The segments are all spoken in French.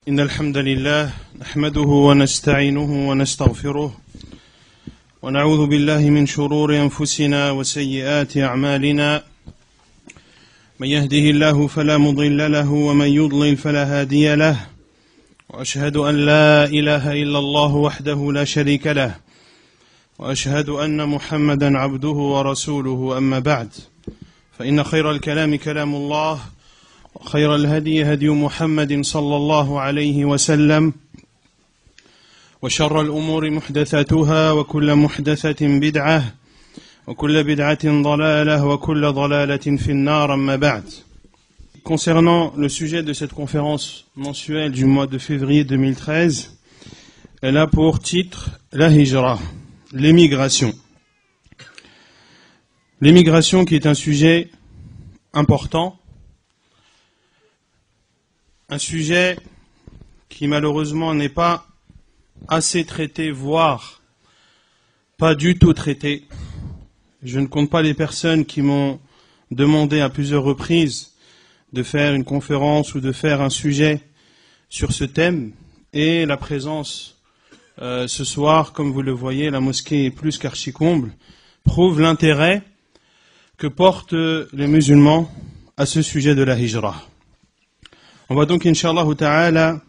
إن الحمد لله نحمده ونستعينه ونستغفره ونعوذ بالله من شرور أنفسنا وسيئات أعمالنا من يهده الله فلا مضل له ومن يضلل فلا هادي له وأشهد أن لا إله إلا الله وحده لا شريك له وأشهد أن محمدا عبده ورسوله أما بعد فإن خير الكلام كلام الله وخير الهدي هدي محمد صلى الله عليه وسلم وشر الأمور محدثاتها وكل محدثة بدعة وكل بدعة ضلالة وكل ضلالة في النار أما بعد. Concernant le sujet de cette conférence mensuelle du mois de février 2013, elle a pour titre la hijra, l'émigration. L'émigration qui est un sujet important, un sujet qui malheureusement n'est pas assez traité, voire pas du tout traité. Je ne compte pas les personnes qui m'ont demandé à plusieurs reprises de faire une conférence ou de faire un sujet sur ce thème. Et la présence ce soir, comme vous le voyez, la mosquée est plus qu'archi-comble, prouve l'intérêt que portent les musulmans à ce sujet de la hijra. On va donc, Inch'Allah ta'ala,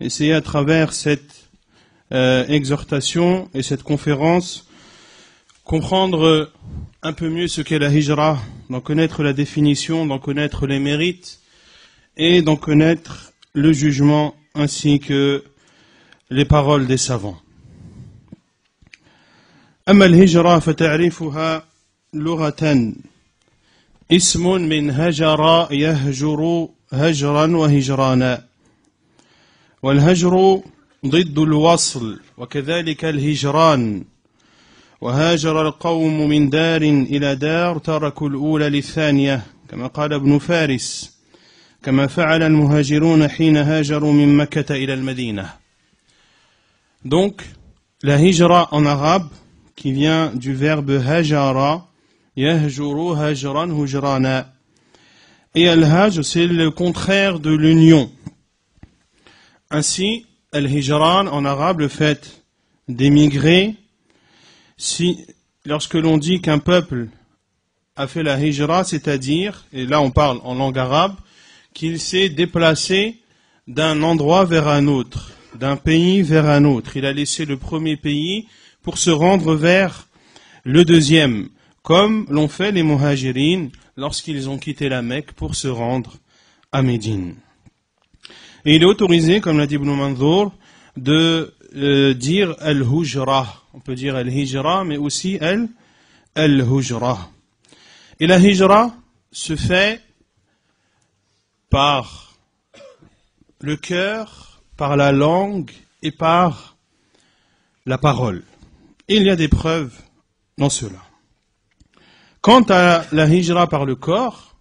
essayer à travers cette exhortation et cette conférence, comprendre un peu mieux ce qu'est la hijra, d'en connaître la définition, d'en connaître les mérites et d'en connaître le jugement ainsi que les paroles des savants. أما الهجرة فتعريفها لغة اسم من هجر يهجر هجرا وهجرانا والهجر ضد الوصل وكذلك الهجران وهاجر القوم من دار إلى دار تركوا الأولى للثانية كما قال ابن فارس كما فعل المهاجرون حين هاجروا من مكة إلى المدينة. Donc la hijra en arabe qui vient du verbe hajara yahjuru hajran hujrana. Et al-hajj, c'est le contraire de l'union. Ainsi, al-hijran, en arabe, le fait d'émigrer, lorsque l'on dit qu'un peuple a fait la hijra, c'est-à-dire, et là on parle en langue arabe, qu'il s'est déplacé d'un endroit vers un autre, d'un pays vers un autre. Il a laissé le premier pays pour se rendre vers le deuxième, comme l'ont fait les muhajirines lorsqu'ils ont quitté la Mecque pour se rendre à Médine. Et il est autorisé, comme l'a dit Ibn Manzour, de dire al-hujra. On peut dire al-hijra, mais aussi al-hujra. Et la hijra se fait par le cœur, par la langue et par la parole. Et il y a des preuves dans cela. Quant à la hijra par le corps,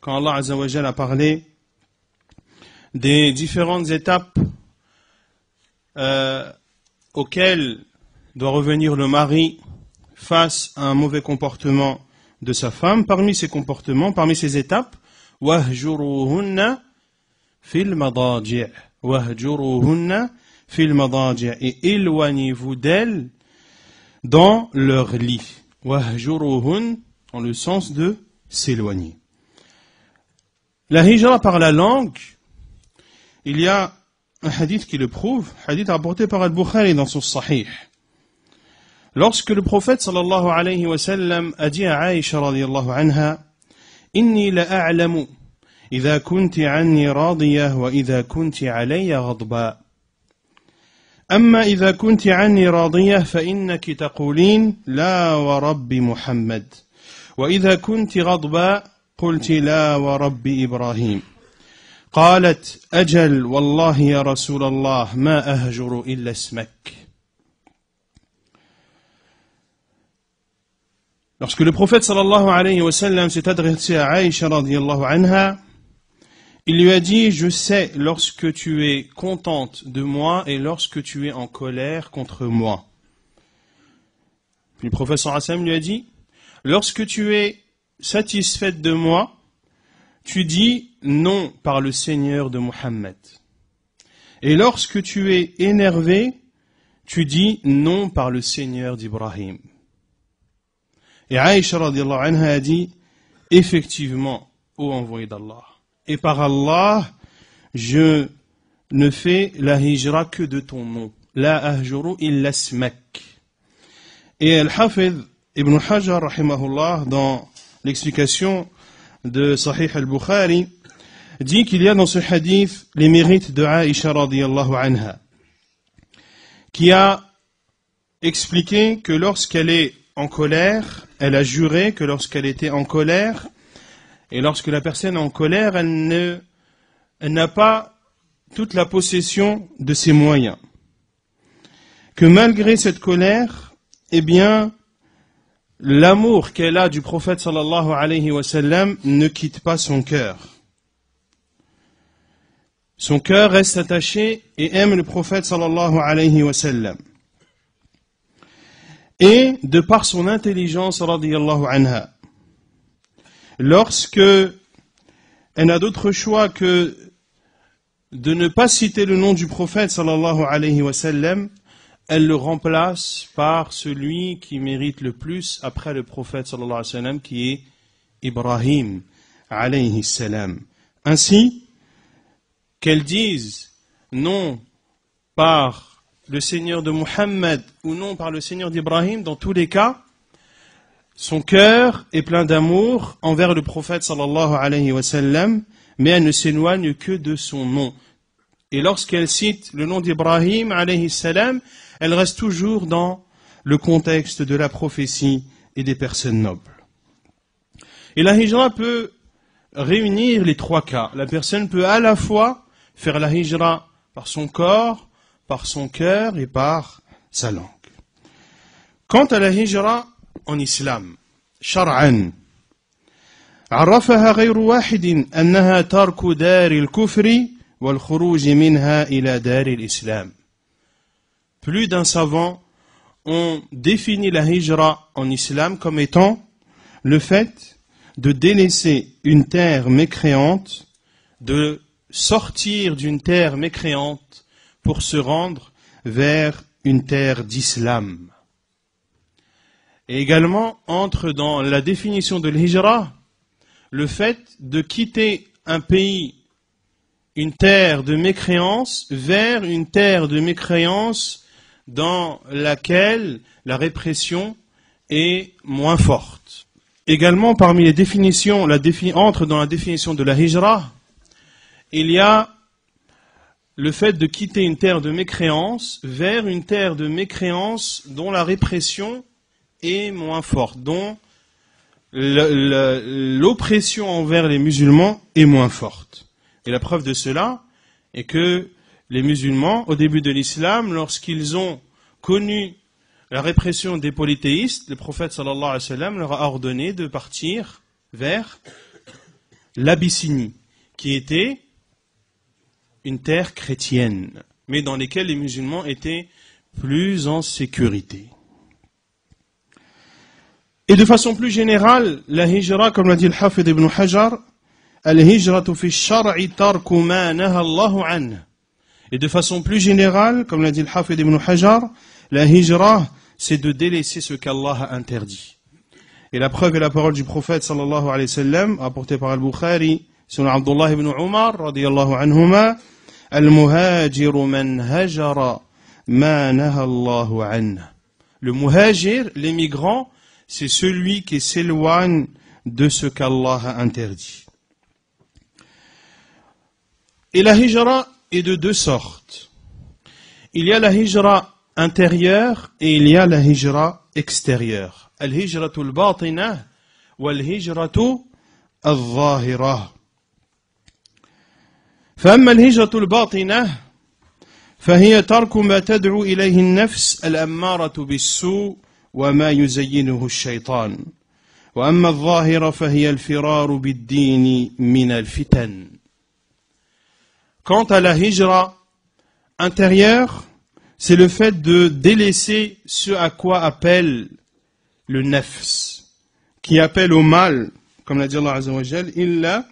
quand Allah Azza wa Jalla a parlé des différentes étapes auxquelles doit revenir le mari face à un mauvais comportement de sa femme, parmi ces comportements, parmi ces étapes, wahjuruhunna fil madaji', wahjuruhunna fil madaji', et éloignez-vous d'elles dans leur lit. Wahjuruhun, dans le sens de s'éloigner. La hijra par la langue, il y a un hadith qui le prouve, hadith rapporté par Al-Bukhari dans son Sahih. Lorsque le prophète sallallahu alayhi wa sallam a dit à Aïcha radiyallahu anha, Inni la a'lamu, idha kunti anni radiyah wa idha kunti alayya ghadba. أما إذا كنت عني راضية فإنك تقولين لا ورب محمد وإذا كنت غضباء قلت لا ورب إبراهيم قالت أجل والله يا رسول الله ما أهجر إلا اسمك. Lorsque le prophète sallallahu alayhi wa sallam s'est adressé à Aïcha radiyallahu anha, il lui a dit, je sais lorsque tu es contente de moi et lorsque tu es en colère contre moi. Puis le prophète sallallahu alayhi wa sallam lui a dit, lorsque tu es satisfaite de moi, tu dis non par le Seigneur de Muhammad. Et lorsque tu es énervé, tu dis non par le Seigneur d'Ibrahim. Et Aïcha radiallahu anha a dit, effectivement, ô envoyé d'Allah, et par Allah, je ne fais la hijra que de ton nom. La ahjuru illa smak. Et Al-Hafidh Ibn Hajar, rahimahullah, dans l'explication de Sahih al-Bukhari, dit qu'il y a dans ce hadith les mérites de Aïcha radiallahu anha, qui a expliqué que lorsqu'elle est en colère, elle a juré que lorsqu'elle était en colère, et lorsque la personne est en colère, elle n'a pas toute la possession de ses moyens. Que malgré cette colère, eh bien, l'amour qu'elle a du prophète sallallahu alayhi wa sallam ne quitte pas son cœur. Son cœur reste attaché et aime le prophète sallallahu alayhi wa sallam. Et de par son intelligence radiyallahu anha, lorsque elle n'a d'autre choix que de ne pas citer le nom du prophète sallallahu alayhi wa sallam, elle le remplace par celui qui mérite le plus après le prophète sallallahu alayhi wa sallam, qui est Ibrahim alayhi salam. Ainsi, qu'elle dise non par le Seigneur de Muhammad ou non par le Seigneur d'Ibrahim, dans tous les cas, son cœur est plein d'amour envers le prophète sallallahu alayhi wa sallam, mais elle ne s'éloigne que de son nom. Et lorsqu'elle cite le nom d'Ibrahim alayhi salam, elle reste toujours dans le contexte de la prophétie et des personnes nobles. Et la hijra peut réunir les trois cas. La personne peut à la fois faire la hijra par son corps, par son cœur et par sa langue. Quant à la hijra en islam, shar'an, عرفها غير واحد أنها ترك دار الكفر والخروج منها إلى دار الإسلام. Plus d'un savant ont défini la hijra en islam comme étant le fait de délaisser une terre mécréante, de sortir d'une terre mécréante pour se rendre vers une terre d'islam. Et également entre dans la définition de l'hijra le fait de quitter un pays, une terre de mécréance, vers une terre de mécréance dans laquelle la répression est moins forte. Également, parmi les définitions, entre dans la définition de la hijra, il y a le fait de quitter une terre de mécréance vers une terre de mécréance dont la répression est moins forte, dont l'oppression envers les musulmans est moins forte. Et la preuve de cela est que les musulmans, au début de l'islam, lorsqu'ils ont connu la répression des polythéistes, le prophète sallallahu alayhi wa sallam leur a ordonné de partir vers l'Abyssinie, qui était une terre chrétienne, mais dans laquelle les musulmans étaient plus en sécurité. Et de façon plus générale, la hijra, comme l'a dit le Hafidh ibn Hajar, al-hijratu fi ash-shar'i tarku ma naha Allahu anhu. Et de façon plus générale, comme l'a dit le Hafidh ibn Hajar, la hijra, c'est de délaisser ce qu'Allah a interdit. Et la preuve est la parole du prophète sallallahu alayhi wa sallam, rapportée par Al-Bukhari, selon Abdullah ibn Umar, radiyallahu anhuma, al-muhajiru man hajara ma naha Allahu anhu. Le muhajir, l'émigrant, c'est celui qui s'éloigne de ce qu'Allah a interdit. Et la hijra est de deux sortes. Il y a la hijra intérieure et il y a la hijra extérieure. Al-hijratu al-batinah wal-hijratu al-zahirah. فأما الهجرة الباطنة فهي ترك ما تدعو إليه النفس الأمارة بالسوء وما يزينه الشيطان وأما الظاهرة فهي الفرار بالدين من الفتن. Quant à la hijra intérieure, c'est le fait de délaisser ce à quoi appelle le nafs, qui appelle au mal, comme l'a dit Allah Azza wa Jal, illa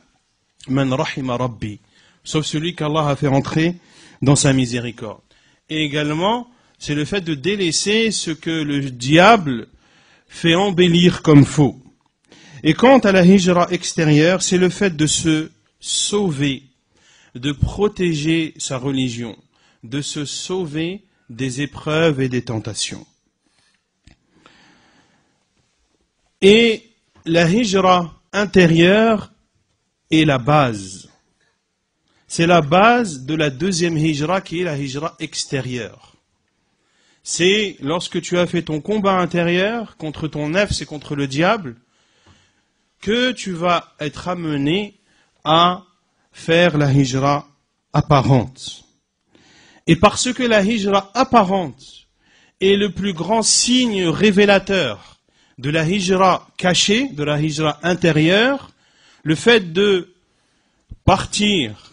man rahima rabbi, sauf celui qu'Allah a fait rentrer dans sa miséricorde. Et également, c'est le fait de délaisser ce que le diable fait embellir comme faux. Et quant à la hijra extérieure, c'est le fait de se sauver, de protéger sa religion, de se sauver des épreuves et des tentations. Et la hijra intérieure est la base. C'est la base de la deuxième hijra qui est la hijra extérieure. C'est lorsque tu as fait ton combat intérieur contre ton nefs et contre le diable que tu vas être amené à faire la hijra apparente. Et parce que la hijra apparente est le plus grand signe révélateur de la hijra cachée, de la hijra intérieure, le fait de partir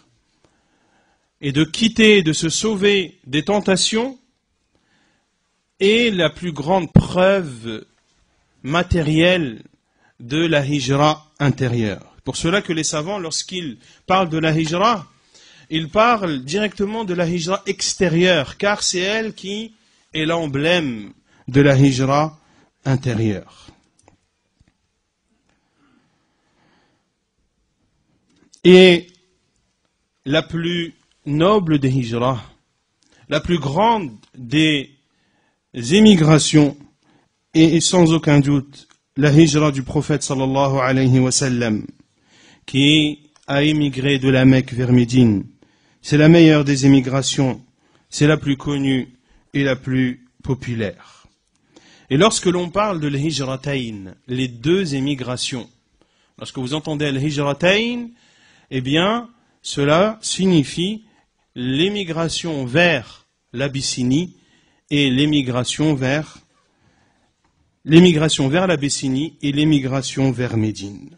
et de quitter, de se sauver des tentations est la plus grande preuve matérielle de la hijra intérieure. Pour cela que les savants, lorsqu'ils parlent de la hijra, ils parlent directement de la hijra extérieure, car c'est elle qui est l'emblème de la hijra intérieure. Et la plus noble des hijras, la plus grande des émigrations, et sans aucun doute la hijra du prophète sallallahu alayhi wa sallam, qui a émigré de la Mecque vers Médine. C'est la meilleure des émigrations, c'est la plus connue et la plus populaire. Et lorsque l'on parle de l'hijratayn, les deux émigrations, lorsque vous entendez l'hijratayn, eh bien, cela signifie l'émigration vers l'Abyssinie et l'émigration vers l'Abyssinie et l'émigration vers Médine.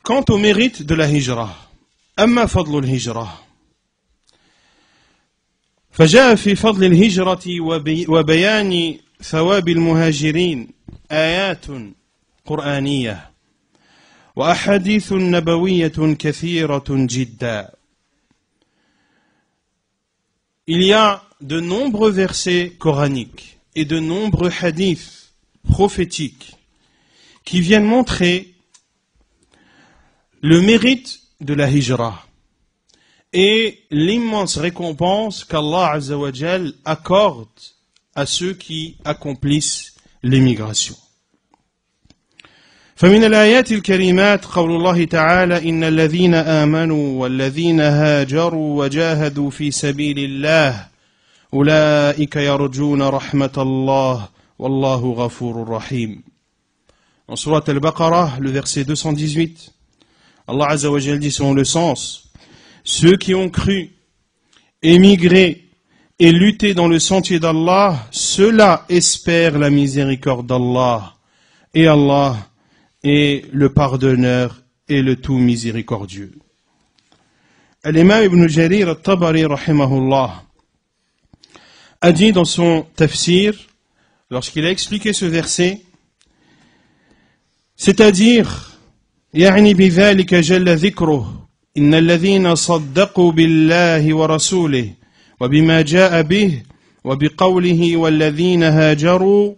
Quant au mérite de la hijra, amma fadlu al-hijra, فجاء في فضل الهجرة وبيان ثواب المهاجرين آيات قرآنية وأحاديث نبوية كثيرة جدا. Il y a de nombreux versets coraniques et de nombreux hadiths prophétiques qui viennent montrer le mérite de la hijra et l'immense récompense qu'Allah Azza wa Jal accorde à ceux qui accomplissent l'émigration. فمن الآيات الكريمات قول الله تعالى إن الذين آمنوا والذين هاجروا وجاهدوا في سبيل الله أولئك يرجون رحمة الله والله غفور رحيم. En Surat Al-Baqarah, le verset 218, Allah Azza wa Jal dit selon le sens: ceux qui ont cru, émigré et lutté dans le sentier d'Allah, ceux-là espèrent la miséricorde d'Allah. Et Allah est le pardonneur et le tout miséricordieux. Al-Imam Ibn Jarir al-Tabari rahimahullah a dit dans son tafsir, lorsqu'il a expliqué ce verset, c'est-à-dire يعني بذلك جل ذكره إن الذين صدقوا بالله ورسوله وبما جاء به وبقوله والذين هاجروا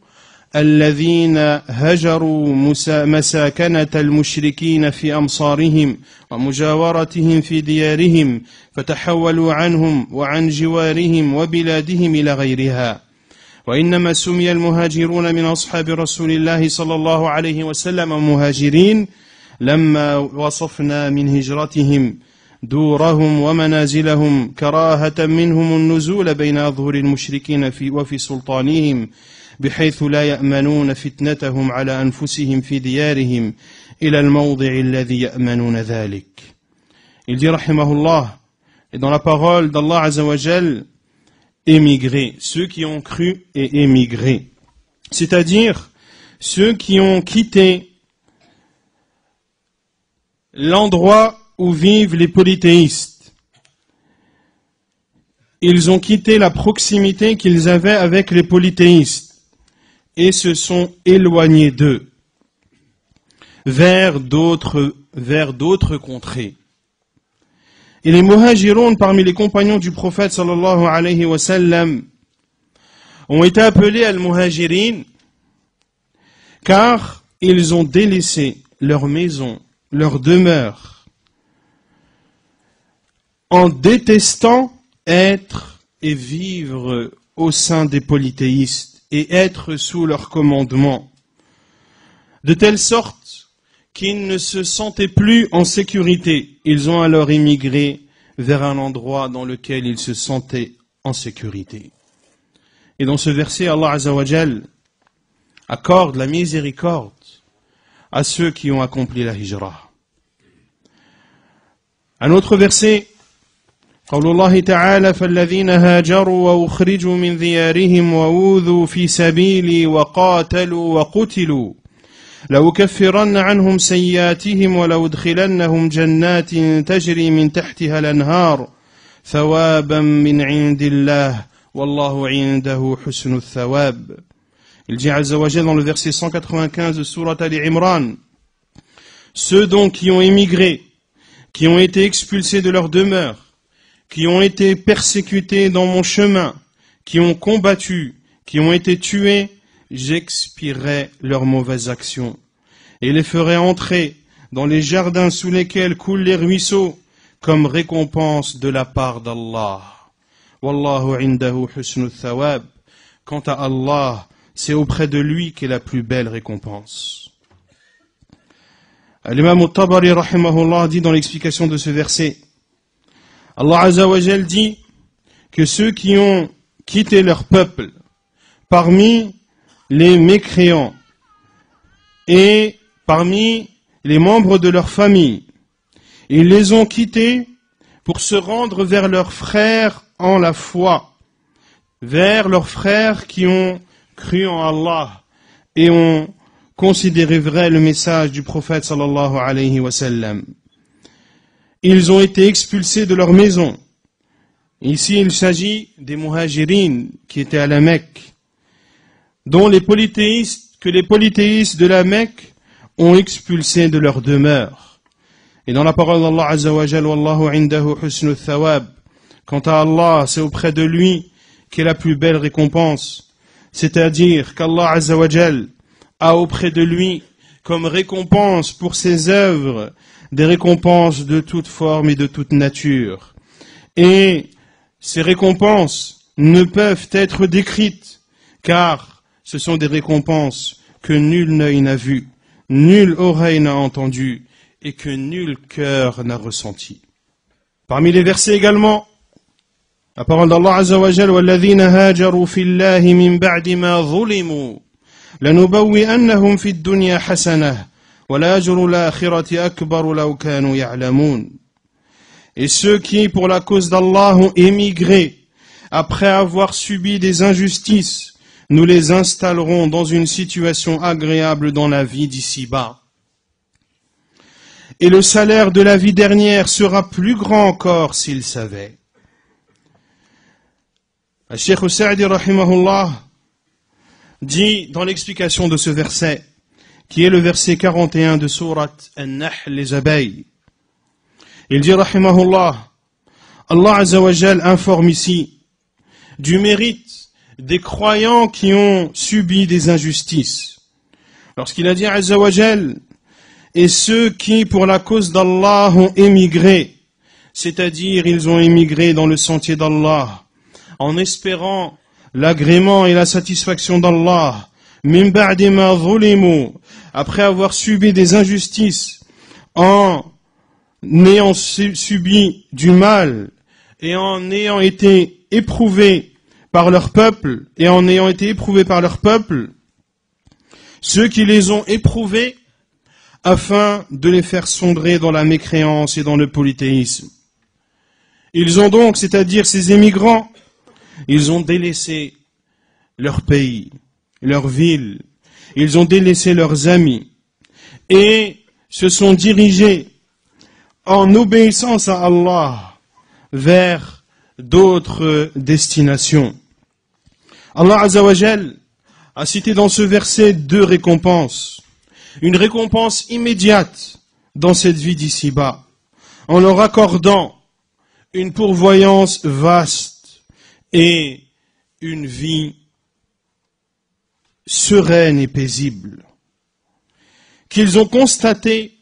الذين هجروا مساكنة المشركين في أمصارهم ومجاورتهم في ديارهم فتحولوا عنهم وعن جوارهم وبلادهم إلى غيرها وإنما سمي المهاجرون من أصحاب رسول الله صلى الله عليه وسلم مهاجرين لما وصفنا من هجرتهم دورهم ومنازلهم كراهة منهم النزول بين أظهر المشركين وفي سلطانهم بحيث لا يأمنون فتنتهم على أنفسهم في ديارهم إلى الموضع الذي يأمنون ذلك. Il dit rahimahullah, et dans la parole d'Allah Azza wa Jal, émigrés, ceux qui ont cru et émigré, c'est-à-dire ceux qui ont quitté l'endroit où vivent les polythéistes. Ils ont quitté la proximité qu'ils avaient avec les polythéistes et se sont éloignés d'eux vers d'autres contrées. Et les muhajiroun parmi les compagnons du prophète sallallahu alayhi wa sallam ont été appelés al-muhajirin car ils ont délaissé leur maison, leur demeure, en détestant être et vivre au sein des polythéistes et être sous leur commandement, de telle sorte qu'ils ne se sentaient plus en sécurité. Ils ont alors émigré vers un endroit dans lequel ils se sentaient en sécurité. Et dans ce verset, Allah Azza wa Jal accorde la miséricorde à ceux qui ont accompli la hijra. Un autre verset, قول الله تعالى فالذين هاجروا وأخرجوا من ديارهم وأوذوا في سبيلي وقاتلوا وقتلوا لأكفرن عنهم سيئاتهم ولأدخلنهم جنات تجري من تحتها الأنهار ثوابا من عند الله والله عنده حسن الثواب. Il dit Azza wa Jal dans le verset 195 de Surat Ali Imran, ceux donc qui ont émigré, qui ont été expulsés de leur demeure, qui ont été persécutés dans mon chemin, qui ont combattu, qui ont été tués, j'expierai leurs mauvaises actions et les ferai entrer dans les jardins sous lesquels coulent les ruisseaux comme récompense de la part d'Allah. Wallahu indahu husnu thawab. Quant à Allah, c'est auprès de lui qu'est la plus belle récompense. L'imam al-Tabari rahimahullah dit dans l'explication de ce verset, Allah Azza wa Jal dit que ceux qui ont quitté leur peuple parmi les mécréants et parmi les membres de leur famille, ils les ont quittés pour se rendre vers leurs frères en la foi, vers leurs frères qui ont cru en Allah et ont considéré vrai le message du prophète sallallahu alayhi wa sallam. Ils ont été expulsés de leur maison. Ici, il s'agit des muhajirin qui étaient à la Mecque, dont les polythéistes de la Mecque ont expulsé de leur demeure. Et dans la parole d'Allah Azza wa Jal, Wallahu indahu husnu thawab. Quant à Allah, c'est auprès de lui qu'est la plus belle récompense. C'est-à-dire qu'Allah Azza wa Jal a auprès de lui comme récompense pour ses œuvres des récompenses de toute forme et de toute nature. Et ces récompenses ne peuvent être décrites, car ce sont des récompenses que nul œil n'a vues, nulle oreille n'a entendues, et que nul cœur n'a ressenti. Parmi les versets également, la parole d'Allah Azza wa Jal, وَالَّذِينَ هَاجَرُوا فِي اللَّهِ مِنْ بَعْدِ مَا ظُلِمُوا لَنُبَوِّئَنَّهُمْ فِي الدُّنْيَا حَسَنَةً وَلَأَجْرُ الْآخِرَةِ أَكْبَرُ لَوْ كَانُوا يَعْلَمُونَ. Et ceux qui, pour la cause d'Allah, ont émigré, après avoir subi des injustices, nous les installerons dans une situation agréable dans la vie d'ici-bas. Et le salaire de la vie dernière sera plus grand encore s'ils savaient. Le Cheikh Sa'di rahimahullah dit dans l'explication de ce verset, qui est le verset 41 de Surat An-Nahl, les abeilles. Il dit rahimahullah, Allah Azza wa Jal informe ici du mérite des croyants qui ont subi des injustices. Lorsqu'il a dit Azza wa Jal, et ceux qui pour la cause d'Allah ont émigré, c'est-à-dire ils ont émigré dans le sentier d'Allah, en espérant l'agrément et la satisfaction d'Allah, min ba'di ma zulimu, après avoir subi des injustices, en ayant subi du mal et en ayant été éprouvés par leur peuple, ceux qui les ont éprouvés afin de les faire sombrer dans la mécréance et dans le polythéisme. Ils ont donc, c'est-à-dire ces émigrants, ils ont délaissé leur pays, leur ville, ils ont délaissé leurs amis et se sont dirigés en obéissance à Allah vers d'autres destinations. Allah Azza wa Jal a cité dans ce verset deux récompenses. Une récompense immédiate dans cette vie d'ici-bas, en leur accordant une pourvoyance vaste et une vie sereine et paisible, qu'ils ont constaté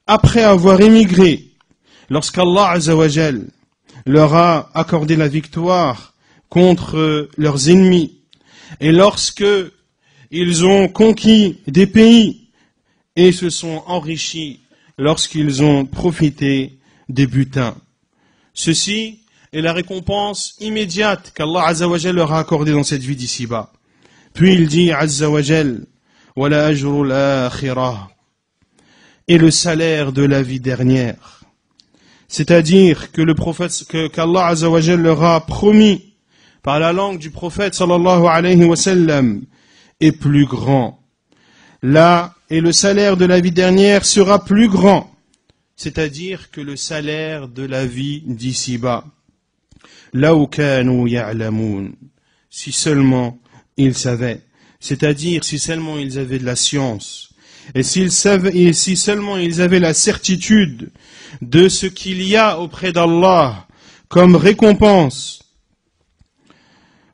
après avoir émigré, lorsqu'Allah Azza wa Jal leur a accordé la victoire contre leurs ennemis, et lorsque ils ont conquis des pays et se sont enrichis lorsqu'ils ont profité des butins. Ceci est la récompense immédiate qu'Allah Azza wa Jal leur a accordée dans cette vie d'ici-bas. Puis il dit Azza wa Jal, wala ajrul akhirah, et le salaire de la vie dernière. C'est-à-dire que le prophète, qu'Allah Azza wa Jal leur a promis par la langue du prophète sallallahu alayhi wa sallam est plus grand. Là, et le salaire de la vie dernière sera plus grand. C'est-à-dire que le salaire de la vie d'ici-bas. Law kanu ya'lamun, si seulement ils savaient. C'est-à-dire si seulement ils avaient de la science. Et si seulement ils avaient la certitude de ce qu'il y a auprès d'Allah comme récompense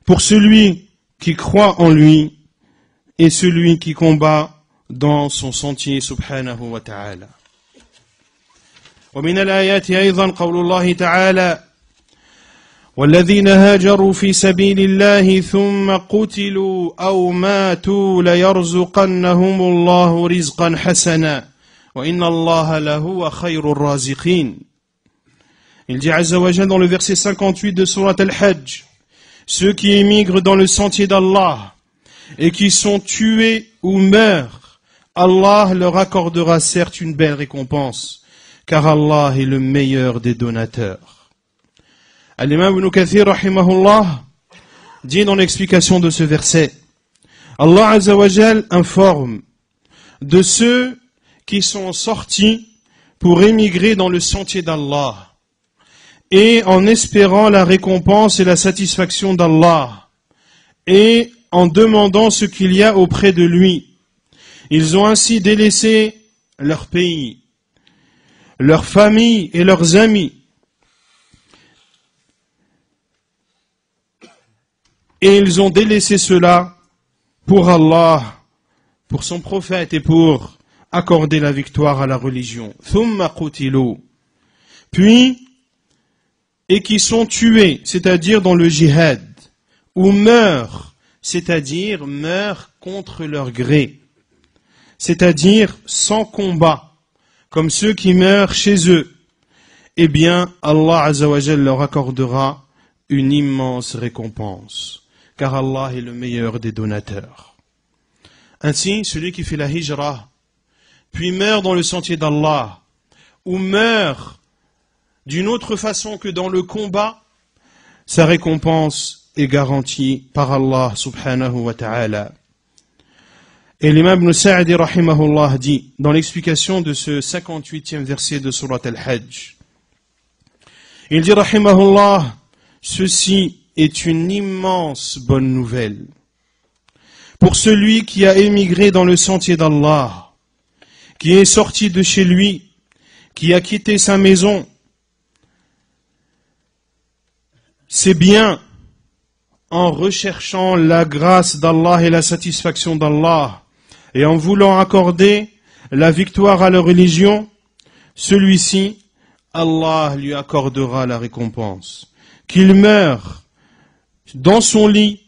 pour celui qui croit en lui et celui qui combat dans son sentier subhanahu wa ta'ala. ومن الآيات أيضا قول الله تعالى والذين هاجروا في سبيل الله ثم قتلوا أو ماتوا ليرزقنهم الله رزقا حسنا وإن الله لهو خير الرازقين. Il dit Azza wa Jal dans le verset 58 de Surat Al-Hajj, ceux qui émigrent dans le sentier d'Allah et qui sont tués ou meurent, Allah leur accordera certes une belle récompense, car Allah est le meilleur des donateurs. Al-Imam Ibn Kathir rahimahullah dit dans l'explication de ce verset, Allah Azza wa Jal informe de ceux qui sont sortis pour émigrer dans le sentier d'Allah et en espérant la récompense et la satisfaction d'Allah et en demandant ce qu'il y a auprès de lui. Ils ont ainsi délaissé leur pays, leur famille et leurs amis. Et ils ont délaissé cela pour Allah, pour son prophète et pour accorder la victoire à la religion. Thumma qutilu. Puis, et qui sont tués, c'est-à-dire dans le jihad, ou meurent, c'est-à-dire meurent contre leur gré, c'est-à-dire sans combat, comme ceux qui meurent chez eux, eh bien, Allah Azza wa Jal leur accordera une immense récompense, car Allah est le meilleur des donateurs. Ainsi, celui qui fait la hijra, puis meurt dans le sentier d'Allah, ou meurt d'une autre façon que dans le combat, sa récompense est garantie par Allah subhanahu wa ta'ala. Et l'imam Ibn Sa'di rahimahullah dit, dans l'explication de ce 58e verset de Surat Al-Hajj, il dit rahimahullah, ceci est une immense bonne nouvelle pour celui qui a émigré dans le sentier d'Allah, qui est sorti de chez lui, qui a quitté sa maison. C'est bien en recherchant la grâce d'Allah et la satisfaction d'Allah, et en voulant accorder la victoire à la religion, celui-ci, Allah lui accordera la récompense. Qu'il meure dans son lit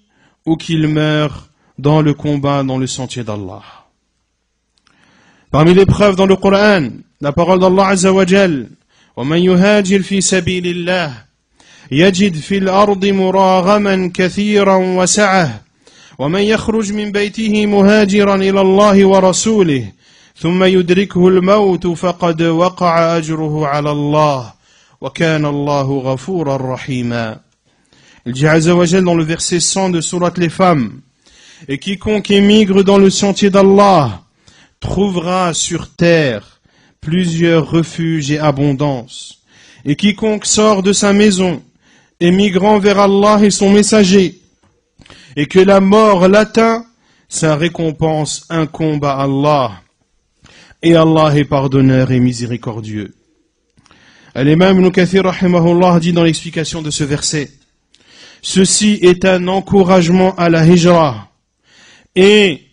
ou qu'il meure dans le combat dans le sentier d'Allah. Parmi les preuves dans le Coran, la parole d'Allah Azza wa Jal, وَمَنْ يُهَاجِرْ فِي سَبِيلِ اللَّهِ يَجِدْ فِي الْأَرْضِ مُرَاغَمًا كَثِيرًا وَسَعَةً ومن يخرج من بيته مهاجرا إلى الله ورسوله ثم يدركه الموت فقد وقع أجره على الله وكان الله غفورا رحيما. Il dit Azza wa Jal dans le verset 100 de Surat les Femmes, et quiconque émigre dans le sentier d'Allah trouvera sur terre plusieurs refuges et abondance, et quiconque sort de sa maison émigrant vers Allah et son messager, et que la mort l'atteint, sa récompense incombe à Allah. Et Allah est pardonneur et miséricordieux. L'imam Ibn Kathir rahimahullah dit dans l'explication de ce verset: ceci est un encouragement à la hijra et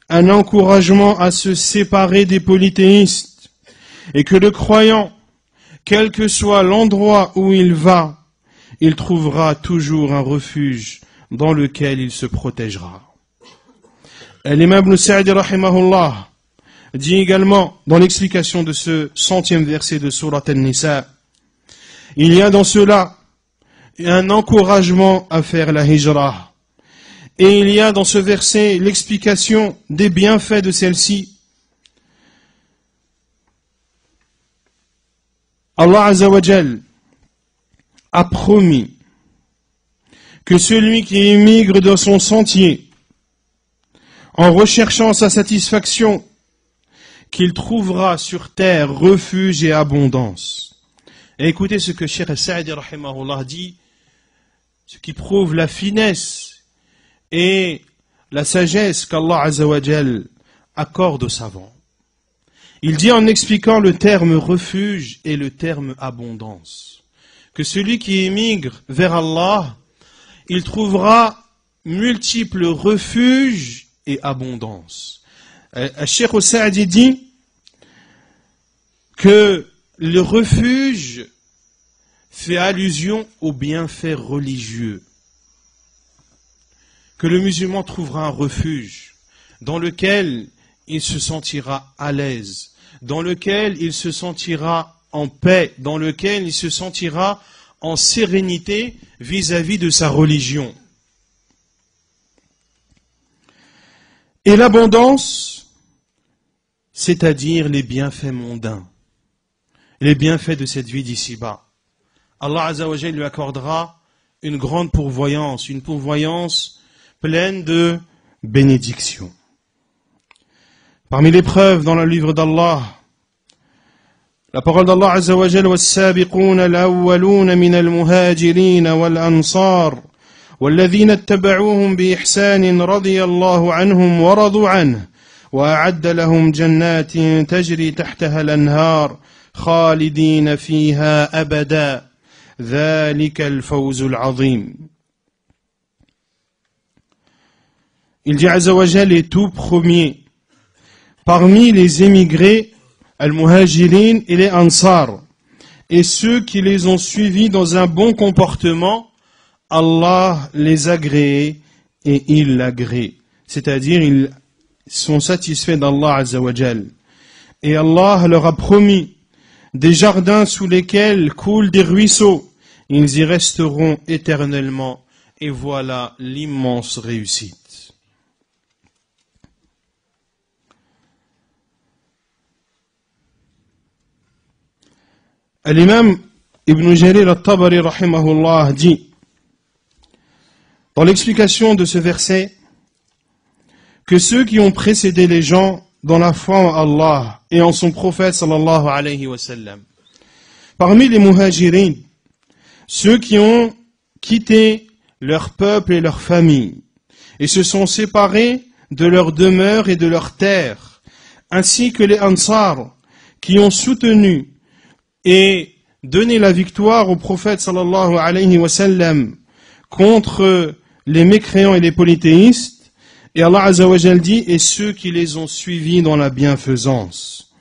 un encouragement à se séparer des polythéistes, et que le croyant, quel que soit l'endroit où il va, il trouvera toujours un refuge dans lequel il se protégera. L'imam Ibn Sa'di rahimahullah dit également dans l'explication de ce 100e verset de Surat An-Nisa: il y a dans cela un encouragement à faire la hijra, et il y a dans ce verset l'explication des bienfaits de celle-ci. Allah Azza wa Jal a promis que celui qui émigre dans son sentier en recherchant sa satisfaction, qu'il trouvera sur terre refuge et abondance. Et écoutez ce que Cheikh Sa'di rahimahullah dit, ce qui prouve la finesse et la sagesse qu'Allah Azza wa Jal accorde aux savants. Il dit en expliquant le terme refuge et le terme abondance, que celui qui émigre vers Allah, il trouvera multiples refuges et abondance. Cheikh Sa'di dit que le refuge fait allusion aux bienfaits religieux, que le musulman trouvera un refuge dans lequel il se sentira à l'aise, dans lequel il se sentira en paix, dans lequel il se sentira en sérénité vis-à-vis de sa religion. Et l'abondance, c'est-à-dire les bienfaits mondains, les bienfaits de cette vie d'ici-bas. Allah Azza wa Jalla lui accordera une grande pourvoyance, une pourvoyance pleine de bénédictions. Parmi les preuves dans le livre d'Allah, la parole d'Allah Azza wa Jalla: وَالسَّابِقُونَ الْأَوَّلُونَ مِنَ الْمُهَاجِرِينَ وَالْأَنصَارِ والذين اتبعوهم بإحسان رضي الله عنهم ورضوا عنه وأعد لهم جنات تجري تحتها الأنهار خالدين فيها أبدا ذلك الفوز العظيم. Il dit Azza wa Jal les tout premiers parmi les émigrés, al-muhajirin et les ansar, et ceux qui les ont suivis dans un bon comportement, Allah les agrée et il l'agrée. C'est-à-dire, ils sont satisfaits d'Allah Azza wa Jal. Et Allah leur a promis des jardins sous lesquels coulent des ruisseaux. Ils y resteront éternellement. Et voilà l'immense réussite. L'imam Ibn Jarir al-Tabari rahimahullah dit dans l'explication de ce verset que ceux qui ont précédé les gens dans la foi en Allah et en son prophète sallallahu alayhi wa sallam, parmi les muhajirin, ceux qui ont quitté leur peuple et leur famille et se sont séparés de leur demeure et de leur terre, ainsi que les ansar qui ont soutenu et donné la victoire au prophète sallallahu alayhi wa sallam contre les mécréants et les polythéistes, et Allah Azza wa Jal dit, et ceux qui les ont suivis dans la bienfaisance.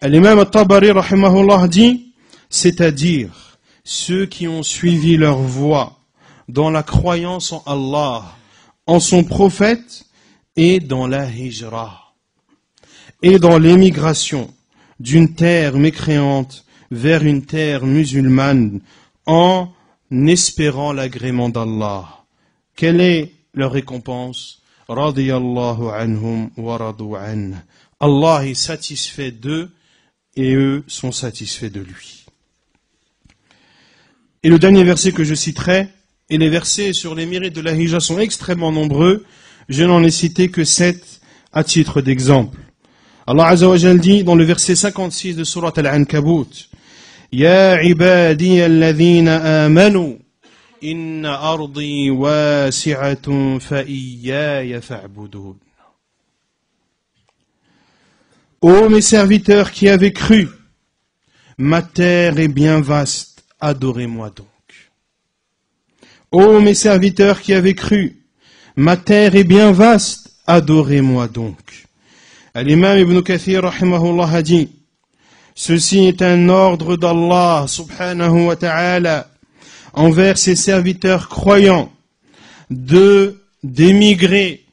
L'imam al-Tabari rahimahullah dit, c'est-à-dire ceux qui ont suivi leur voie dans la croyance en Allah, en son prophète et dans la hijra, et dans l'émigration d'une terre mécréante vers une terre musulmane en espérant l'agrément d'Allah. Quelle est leur récompense? Radiyallahu anhum wa radu an. Allah est satisfait d'eux et eux sont satisfaits de lui. Et le dernier verset que je citerai, et les versets sur les mérites de la hijra sont extrêmement nombreux, je n'en ai cité que 7 à titre d'exemple. Allah Azza wa Jal dit dans le verset 56 de Surat Al-Ankabut: يا عبادي الذين آمنوا إن أرضي واسعة فإياي فاعبدون. Ô mes serviteurs qui avez cru, Ma terre est bien vaste, adorez-moi donc. Ô mes serviteurs qui avez cru, ma terre est bien vaste, adorez-moi donc. L'imam Ibn Kathir rahimahullah a dit, ceci est un ordre d'Allah subhanahu wa ta'ala envers ses serviteurs croyants d'émigrer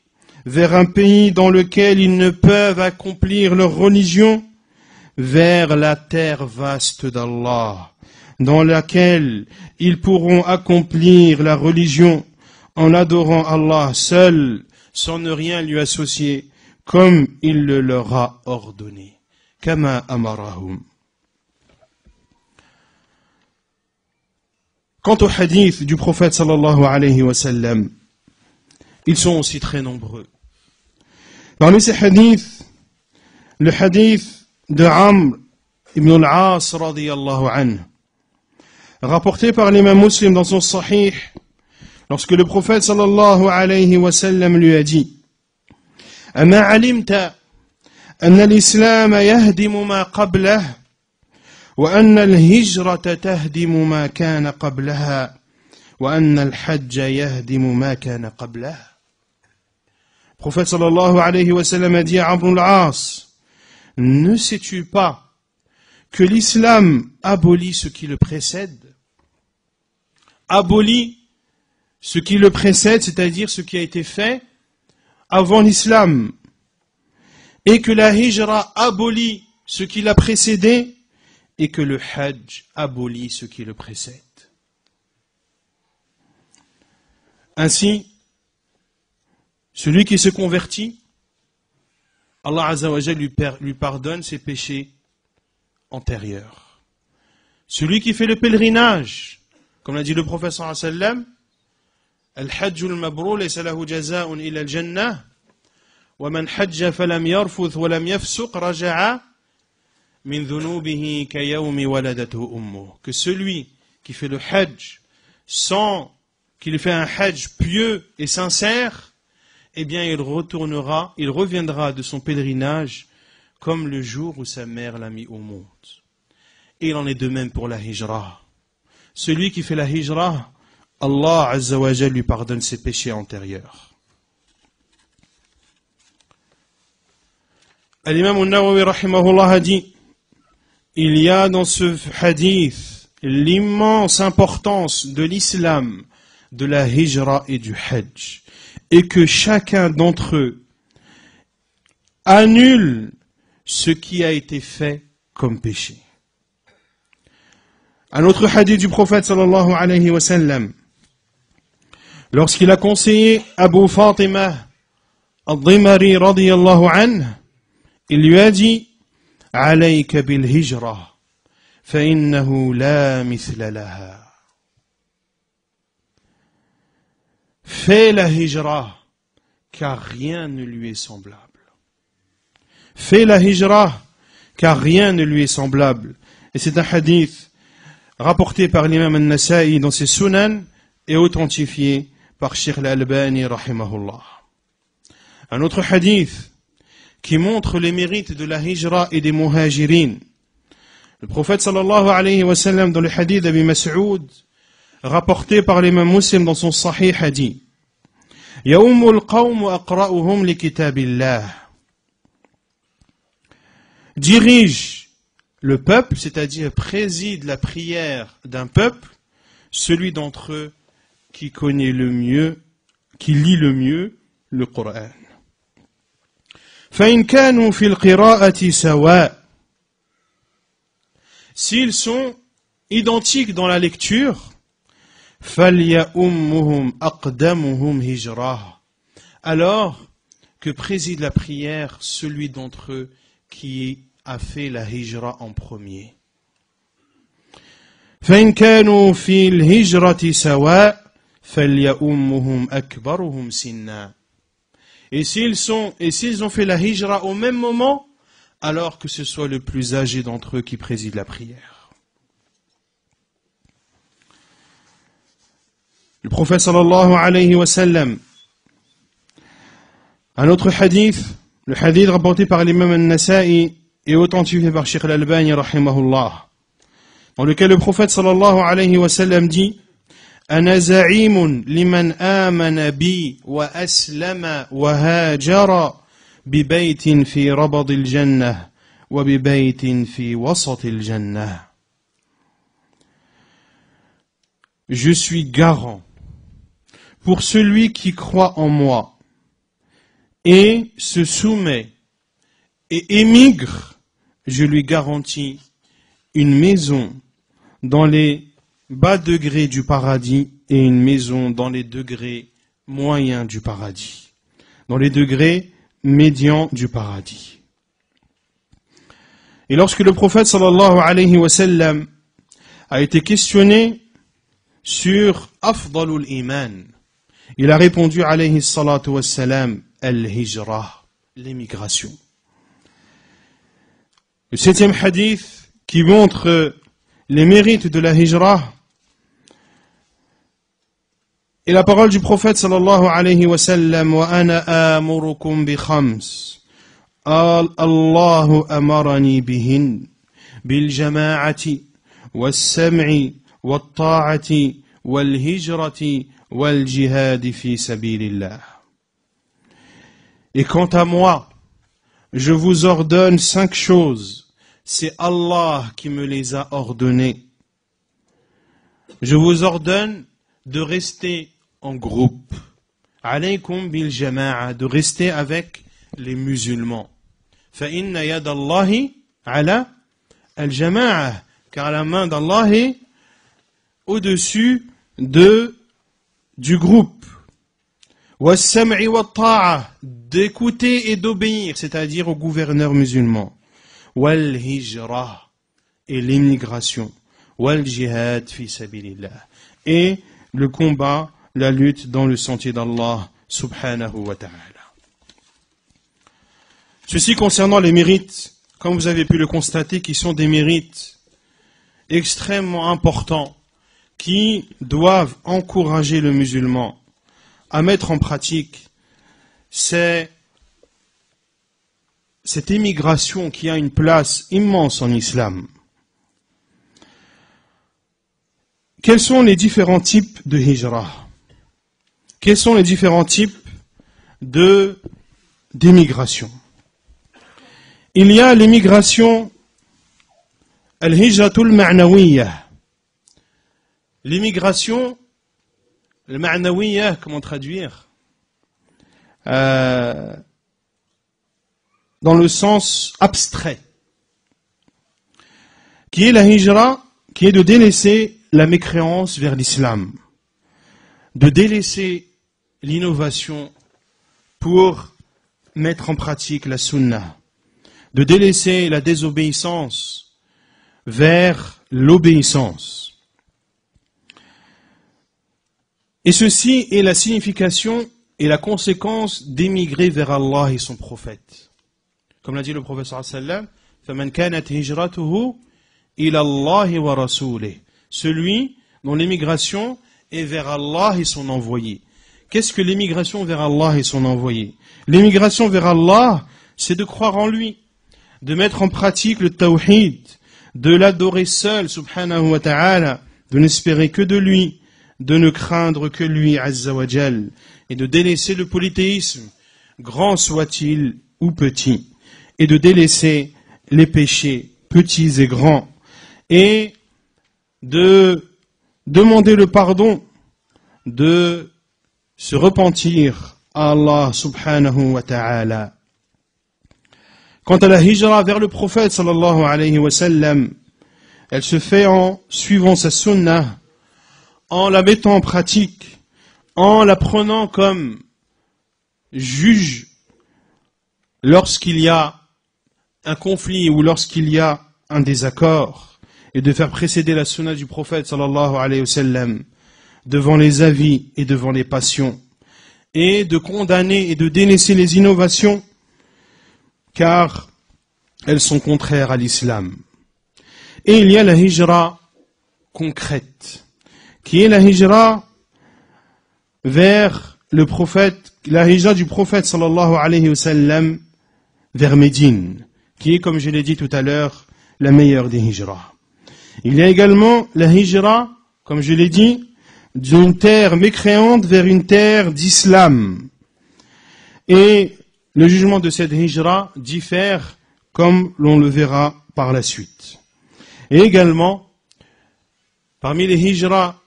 vers un pays dans lequel ils ne peuvent accomplir leur religion, vers la terre vaste d'Allah, dans laquelle ils pourront accomplir la religion en adorant Allah seul, sans ne rien lui associer, comme il le leur a ordonné. Kama amarahum. Quant aux hadiths du prophète sallallahu alayhi wa sallam, ils sont aussi très nombreux. Parmi ces hadiths, le hadith de Amr ibn al-As radiyallahu anhu, rapporté par l'imam Muslim dans son Sahih, lorsque le prophète sallallahu alayhi wa sallam lui a dit, أما علمت أن الإسلام يهدم ما قبله وأن الهجرة تهدم ما كان قبلها وأن الحج يهدم ما كان قبله. Le prophète sallallahu alayhi wa sallam a dit à Amr al-As, ne sais-tu pas que l'islam abolit ce qui le précède? Abolit ce qui le précède, c'est-à-dire ce qui a été fait avant l'islam, et que la hijra abolit ce qui l'a précédé, et que le hajj abolit ce qui le précède. Ainsi, celui qui se convertit, Allah Azza wa Jalla lui pardonne ses péchés antérieurs. Celui qui fait le pèlerinage, comme l'a dit le prophète sallallahu alayhi wa sallam, الحج المبرور ليس له جزاء إلا الجنة ومن حج فلم يرفث ولم يفسق رجع من ذنوبه كيوم ولدته أمه. Que celui qui fait le hajj sans qu'il fait un hajj pieux et sincère, eh bien il reviendra de son pèlerinage comme le jour où sa mère l'a mis au monde. Et il en est de même pour la hijra. Celui qui fait la hijra, Allah Azza wa Jalla lui pardonne ses péchés antérieurs. L'imam al-Nawawi rahimahullah a dit, il y a dans ce hadith l'immense importance de l'islam, de la hijra et du hajj, et que chacun d'entre eux annule ce qui a été fait comme péché. Un autre hadith du prophète sallallahu alayhi wa sallam, lorsqu'il a conseillé Abu Fatima al-Dhimari radiyallahu anhu, il lui a dit, alayka bil hijra, fa innahu la mithla laha. Fais la hijra, car rien ne lui est semblable. Fais la hijra, car rien ne lui est semblable. Et c'est un hadith rapporté par l'imam al-Nasa'i dans ses sunan et authentifié par Sheikh al-Albani rahimahullah. Un autre hadith qui montre les mérites de la hijra et des muhajirin. Le prophète sallallahu alayhi wa sallam dans le hadith d'Abi Mas'ud, rapporté par l'imam Muslim dans son Sahih, a dit, Yawmul qawm aqra'uhum li kitabillah. Dirige le peuple, c'est-à-dire préside la prière d'un peuple, celui d'entre eux qui connaît le mieux, qui lit le mieux le Coran. فَإِنْ كَانُوا فِي الْقِرَاءَةِ سَوَاء. S'ils sont identiques dans la lecture, فَلْيَأُمُّهُمْ أَقْدَمُهُمْ هِجْرَةً. Alors que préside la prière celui d'entre eux qui a fait la hijra en premier. فَإِنْ كَانُوا فِي الْهِجْرَةِ سَوَاء فَلْيَأُمُّهُمْ أَكْبَرُهُمْ سِنًّا. Et s'ils ont fait la hijra au même moment, alors que ce soit le plus âgé d'entre eux qui préside la prière. Le prophète sallallahu alayhi wa sallam, un autre hadith, le hadith rapporté par l'imam al-Nasa'i et authentifié par Sheikh al-Albani rahimahullah, dans lequel le prophète sallallahu alayhi wa sallam dit أنا زعيم لمن آمن بي وأسلم وهاجر ببيت في ربض الجنة وببيت في وسط الجنة. Je suis garant pour celui qui croit en moi et se soumet et émigre, je lui garantis une maison dans les bas degrés du paradis et une maison dans les degrés moyens du paradis, dans les degrés médians du paradis. Et lorsque le prophète sallallahu alayhi wa sallam a été questionné sur Afdalul Iman, il a répondu alayhi salatu wa salam al-hijra, l'émigration. Le 7e hadith qui montre les mérites de la hijra et la parole du prophète sallallahu alayhi wa sallam wa ana amurukum bi khams Allahu amarani bihin bil jama'ati was sam'i wat ta'ati wal hijrati wal jihad fi sabilillah. Et quant à moi, je vous ordonne 5 choses. C'est Allah qui me les a ordonnées. Je vous ordonne de rester en groupe. Alaykum bil jama'a, de rester avec les musulmans. Fa inna yad Allahi ala al jama'a, car la main d'Allah est au-dessus du groupe. Was sam'i wat ta'a, d'écouter et d'obéir, c'est-à-dire au gouverneur musulman. Wal hijra, et l'immigration. Wal jihad fi sabilillah, et le combat, la lutte dans le sentier d'Allah subhanahu wa ta'ala. Ceci concernant les mérites, comme vous avez pu le constater, qui sont des mérites extrêmement importants, qui doivent encourager le musulman à mettre en pratique cette émigration qui a une place immense en islam. Quels sont les différents types de hijra? Quels sont les différents types d'émigration? Il y a l'émigration al-hijratul ma'nawiyya. L'émigration, le ma'nawiyya, comment traduire? Dans le sens abstrait, qui est la hijra, qui est de délaisser la mécréance vers l'islam, de délaisser l'innovation pour mettre en pratique la sunna, de délaisser la désobéissance vers l'obéissance. Et ceci est la signification et la conséquence d'émigrer vers Allah et son prophète. Comme l'a dit le prophète sallallahu alayhi wa sallam, فَمَنْ كَانَتْ هِجْرَتُهُ إِلَى اللَّهِ وَرَسُولِهِ, celui dont l'émigration est vers Allah et son envoyé. Qu'est-ce que l'émigration vers Allah et son envoyé? L'émigration vers Allah, c'est de croire en lui, de mettre en pratique le tawhid, de l'adorer seul, subhanahu wa ta'ala, de n'espérer que de lui, de ne craindre que lui, azza wa jal, et de délaisser le polythéisme, grand soit-il ou petit, et de délaisser les péchés, petits et grands, et de demander le pardon, de se repentir à Allah subhanahu wa ta'ala. Quant à la hijra vers le prophète sallallahu alayhi wa sallam, elle se fait en suivant sa sunnah, en la mettant en pratique, en la prenant comme juge lorsqu'il y a un conflit ou lorsqu'il y a un désaccord, et de faire précéder la sunna du prophète sallallahu alayhi wa sallam devant les avis et devant les passions, et de condamner et de délaisser les innovations, car elles sont contraires à l'islam. Et il y a la hijra concrète, qui est la hijra vers le prophète, la hijra du prophète sallallahu alayhi wa sallam vers Médine, qui est, comme je l'ai dit tout à l'heure, la meilleure des hijras. Il y a également la hijra, comme je l'ai dit, d'une terre mécréante vers une terre d'islam. Et le jugement de cette hijra diffère, comme l'on le verra par la suite. Et également, parmi les hijras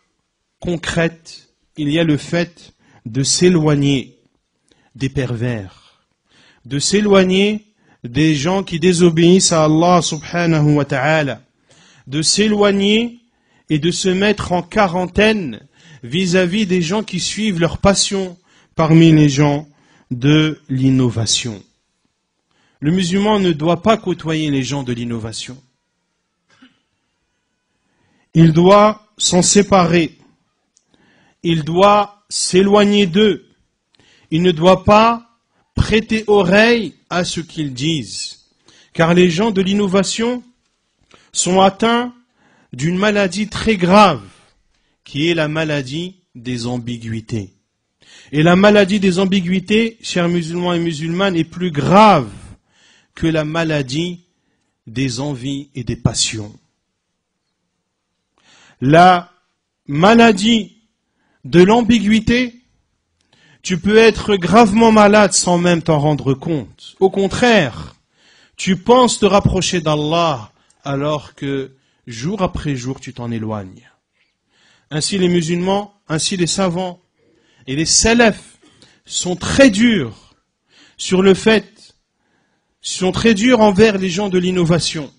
concrètes, il y a le fait de s'éloigner des pervers, de s'éloigner des gens qui désobéissent à Allah subhanahu wa ta'ala, de s'éloigner et de se mettre en quarantaine vis-à-vis des gens qui suivent leur passion parmi les gens de l'innovation. Le musulman ne doit pas côtoyer les gens de l'innovation. Il doit s'en séparer. Il doit s'éloigner d'eux. Il ne doit pas prêter oreille à ce qu'ils disent. Car les gens de l'innovation sont atteints d'une maladie très grave, qui est la maladie des ambiguïtés. Et la maladie des ambiguïtés, chers musulmans et musulmanes, est plus grave que la maladie des envies et des passions. La maladie de l'ambiguïté, tu peux être gravement malade sans même t'en rendre compte. Au contraire, tu penses te rapprocher d'Allah alors que jour après jour tu t'en éloignes. Ainsi les musulmans, ainsi les savants et les salafs sont très durs sur le fait, sont très durs envers les gens de l'innovation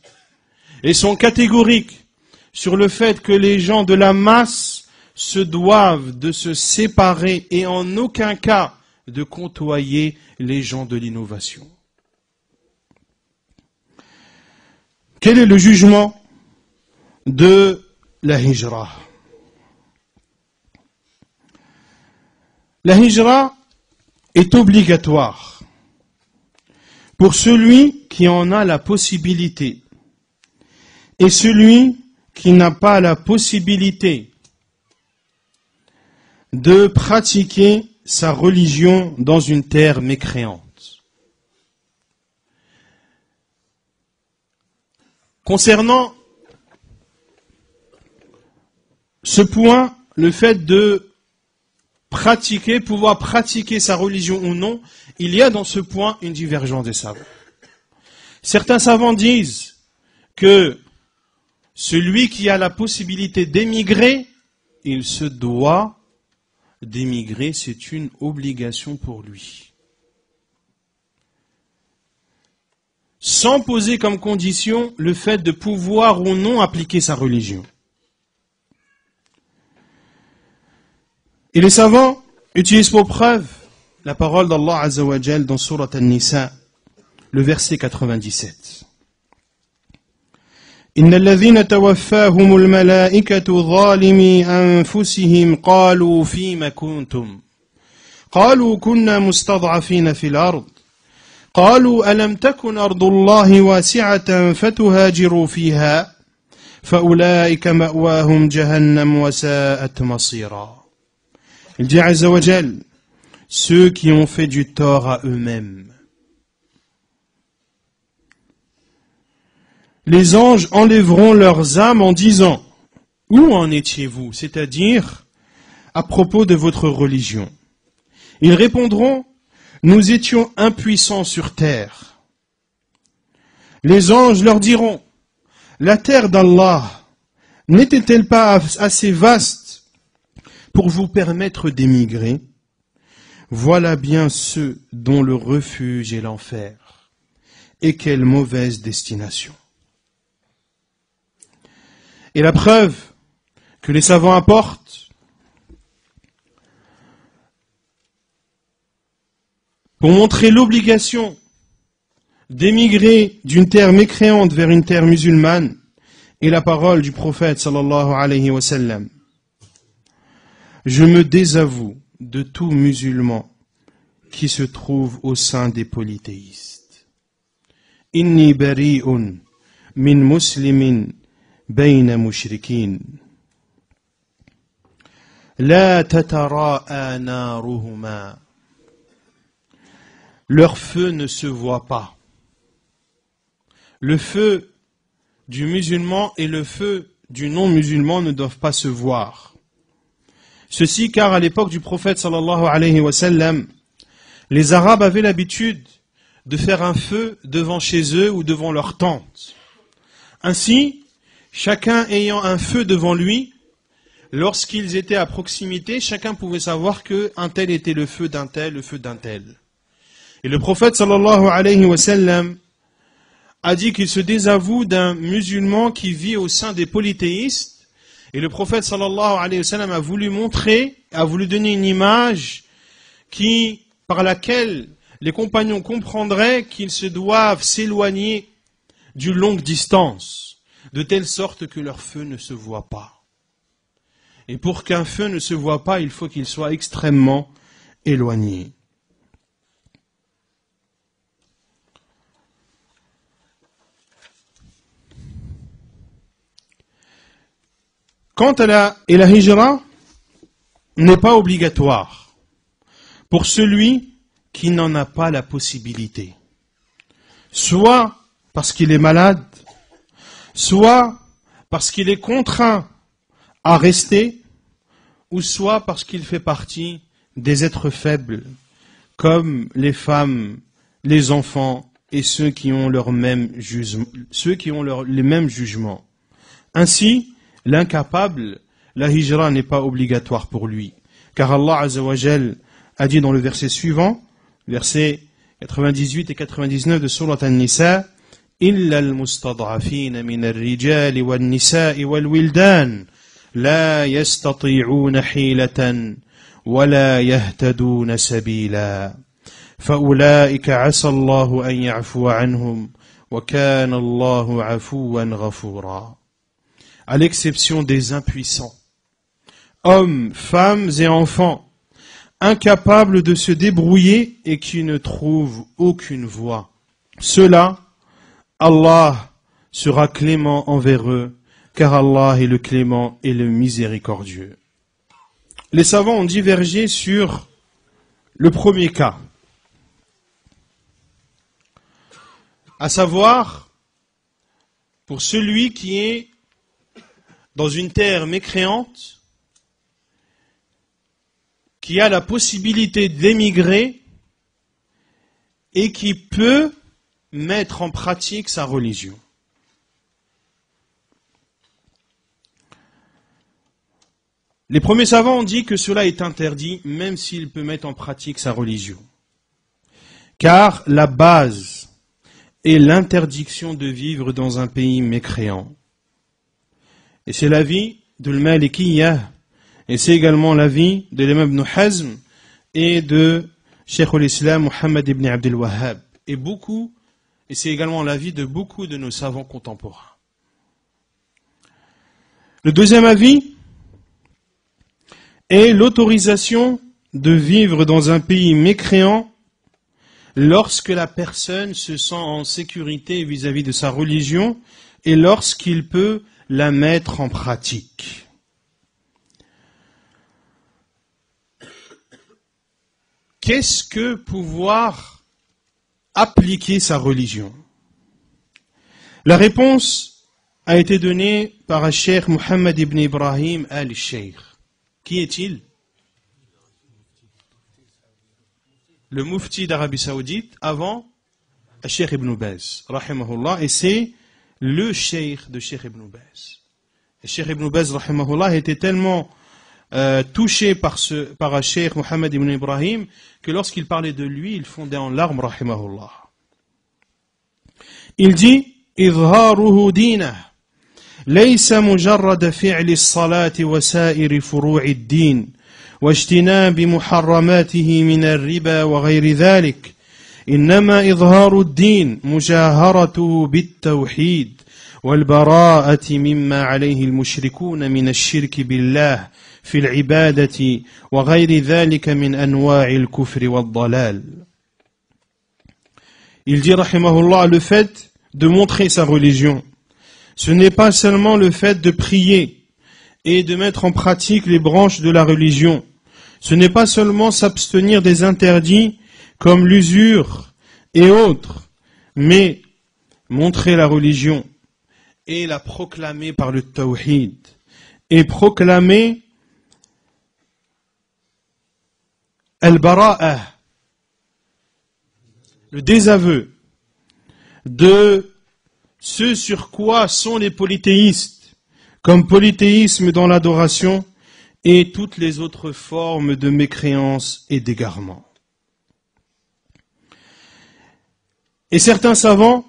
et sont catégoriques sur le fait que les gens de la masse se doivent de se séparer et en aucun cas de côtoyer les gens de l'innovation. Quel est le jugement de la hijra? La hijra est obligatoire pour celui qui en a la possibilité et celui qui n'a pas la possibilité de pratiquer sa religion dans une terre mécréante. Concernant ce point, le fait de pratiquer, pouvoir pratiquer sa religion ou non, il y a dans ce point une divergence des savants. Certains savants disent que celui qui a la possibilité d'émigrer, il se doit d'émigrer, c'est une obligation pour lui. Sans poser comme condition le fait de pouvoir ou non appliquer sa religion. Et les savants utilisent pour preuve la parole d'Allah Azza wa Jal dans Surat An-Nisa, le verset 97. إن الذين توفاهم الملائكة ظالمي أنفسهم قالوا فيم كنتم قالوا كنا مستضعفين في الأرض قالوا ألم تكن أرض الله واسعة فتهاجروا فيها فأولئك مأواهم جهنم وساءت مصيرا. Il dit Azza wa Jal, ceux qui ont fait du tort à eux-mêmes. Les anges enlèveront leurs âmes en disant « Où en étiez-vous » c'est-à-dire à propos de votre religion. Ils répondront « Nous étions impuissants sur terre. » Les anges leur diront « La terre d'Allah n'était-elle pas assez vaste pour vous permettre d'émigrer ? Voilà bien ceux dont le refuge est l'enfer. Et quelle mauvaise destination. » Et la preuve que les savants apportent pour montrer l'obligation d'émigrer d'une terre mécréante vers une terre musulmane est la parole du prophète sallallahu alayhi wa sallam. Je me désavoue de tout musulman qui se trouve au sein des polythéistes. Inni bari'un min muslimin بين مشركين لا تتراءى نارهما. Leur feu ne se voit pas. Le feu du musulman et le feu du non-musulman ne doivent pas se voir. Ceci car à l'époque du prophète sallallahu alayhi wa sallam, les Arabes avaient l'habitude de faire un feu devant chez eux ou devant leur tente. Ainsi, chacun ayant un feu devant lui, lorsqu'ils étaient à proximité, chacun pouvait savoir qu'un tel était le feu d'un tel, le feu d'un tel. Et le prophète sallallahu alayhi wa sallam a dit qu'il se désavoue d'un musulman qui vit au sein des polythéistes. Et le prophète sallallahu alayhi wa sallam a voulu donner une image par laquelle les compagnons comprendraient qu'ils se doivent s'éloigner d'une longue distance, de telle sorte que leur feu ne se voit pas. Et pour qu'un feu ne se voit pas, il faut qu'il soit extrêmement éloigné. Quant à la hijra n'est pas obligatoire pour celui qui n'en a pas la possibilité. Soit parce qu'il est malade, soit parce qu'il est contraint à rester, ou soit parce qu'il fait partie des êtres faibles, comme les femmes, les enfants et ceux qui ont les mêmes jugements. Ainsi, l'incapable, la hijra n'est pas obligatoire pour lui. Car Allah Azza wa Jal a dit dans le verset suivant, versets 98 et 99 de Surat An-Nisa, إِلَّا الْمُسْتَضْعَفِينَ مِنَ الرِّجَالِ وَالنِّسَاءِ وَالْوِلْدَانِ لَا يَسْتَطِيعُونَ حِيلَةً وَلَا يَهْتَدُونَ سَبِيلًا فَأُولَئِكَ عَسَى اللَّهُ أَنْ يَعْفُوَ عَنْهُمْ وَكَانَ اللَّهُ عَفُوًّا غَفُورًا. À l'exception des impuissants, hommes, femmes et enfants, incapables de se débrouiller et qui ne trouvent aucune voie. Ceux-là, Allah sera clément envers eux, car Allah est le clément et le miséricordieux. Les savants ont divergé sur le premier cas, à savoir, pour celui qui est dans une terre mécréante, qui a la possibilité d'émigrer et qui peut mettre en pratique sa religion. Les premiers savants ont dit que cela est interdit, même s'il peut mettre en pratique sa religion. Car la base est l'interdiction de vivre dans un pays mécréant. Et c'est l'avis de l'Malikiyya, et c'est également l'avis de l'imam Ibn Hazm et de Cheikh al-Islam Muhammad ibn Abdul Wahhab. Et c'est également l'avis de beaucoup de nos savants contemporains. Le deuxième avis est l'autorisation de vivre dans un pays mécréant lorsque la personne se sent en sécurité vis-à-vis de sa religion et lorsqu'il peut la mettre en pratique. Qu'est-ce que pouvoir appliquer sa religion? La réponse a été donnée par un Cheikh Muhammad ibn Ibrahim al-Sheikh. Qui est-il? Le mufti d'Arabie Saoudite avant Cheikh Ibn Baz, rahimahullah, et c'est le Cheikh de Cheikh Ibn Baz. Et Cheikh Ibn Baz, rahimahullah, était tellement touché par Cheikh Muhammad ibn Ibrahim que lorsqu'il parlait de lui, il fondait en larmes, rahimahullah. Il dit إظهاره دينه ليس مجرد فعل الصلاة وسائر فروع الدين واجتناب محرماته من الربا وغير ذلك إنما إظهار الدين مجاهرته بالتوحيد والبراءة مما عليه المشركون من الشرك بالله في العبادة وغير ذلك من أنواع الكفر والضلال. Il dit rahimahullah, le fait de montrer sa religion, ce n'est pas seulement le fait de prier et de mettre en pratique les branches de la religion, ce n'est pas seulement s'abstenir des interdits comme l'usure et autres, mais montrer la religion et la proclamer par le tawhid, et proclamer al-bara'a, le désaveu de ce sur quoi sont les polythéistes, comme polythéisme dans l'adoration et toutes les autres formes de mécréance et d'égarement. Et certains savants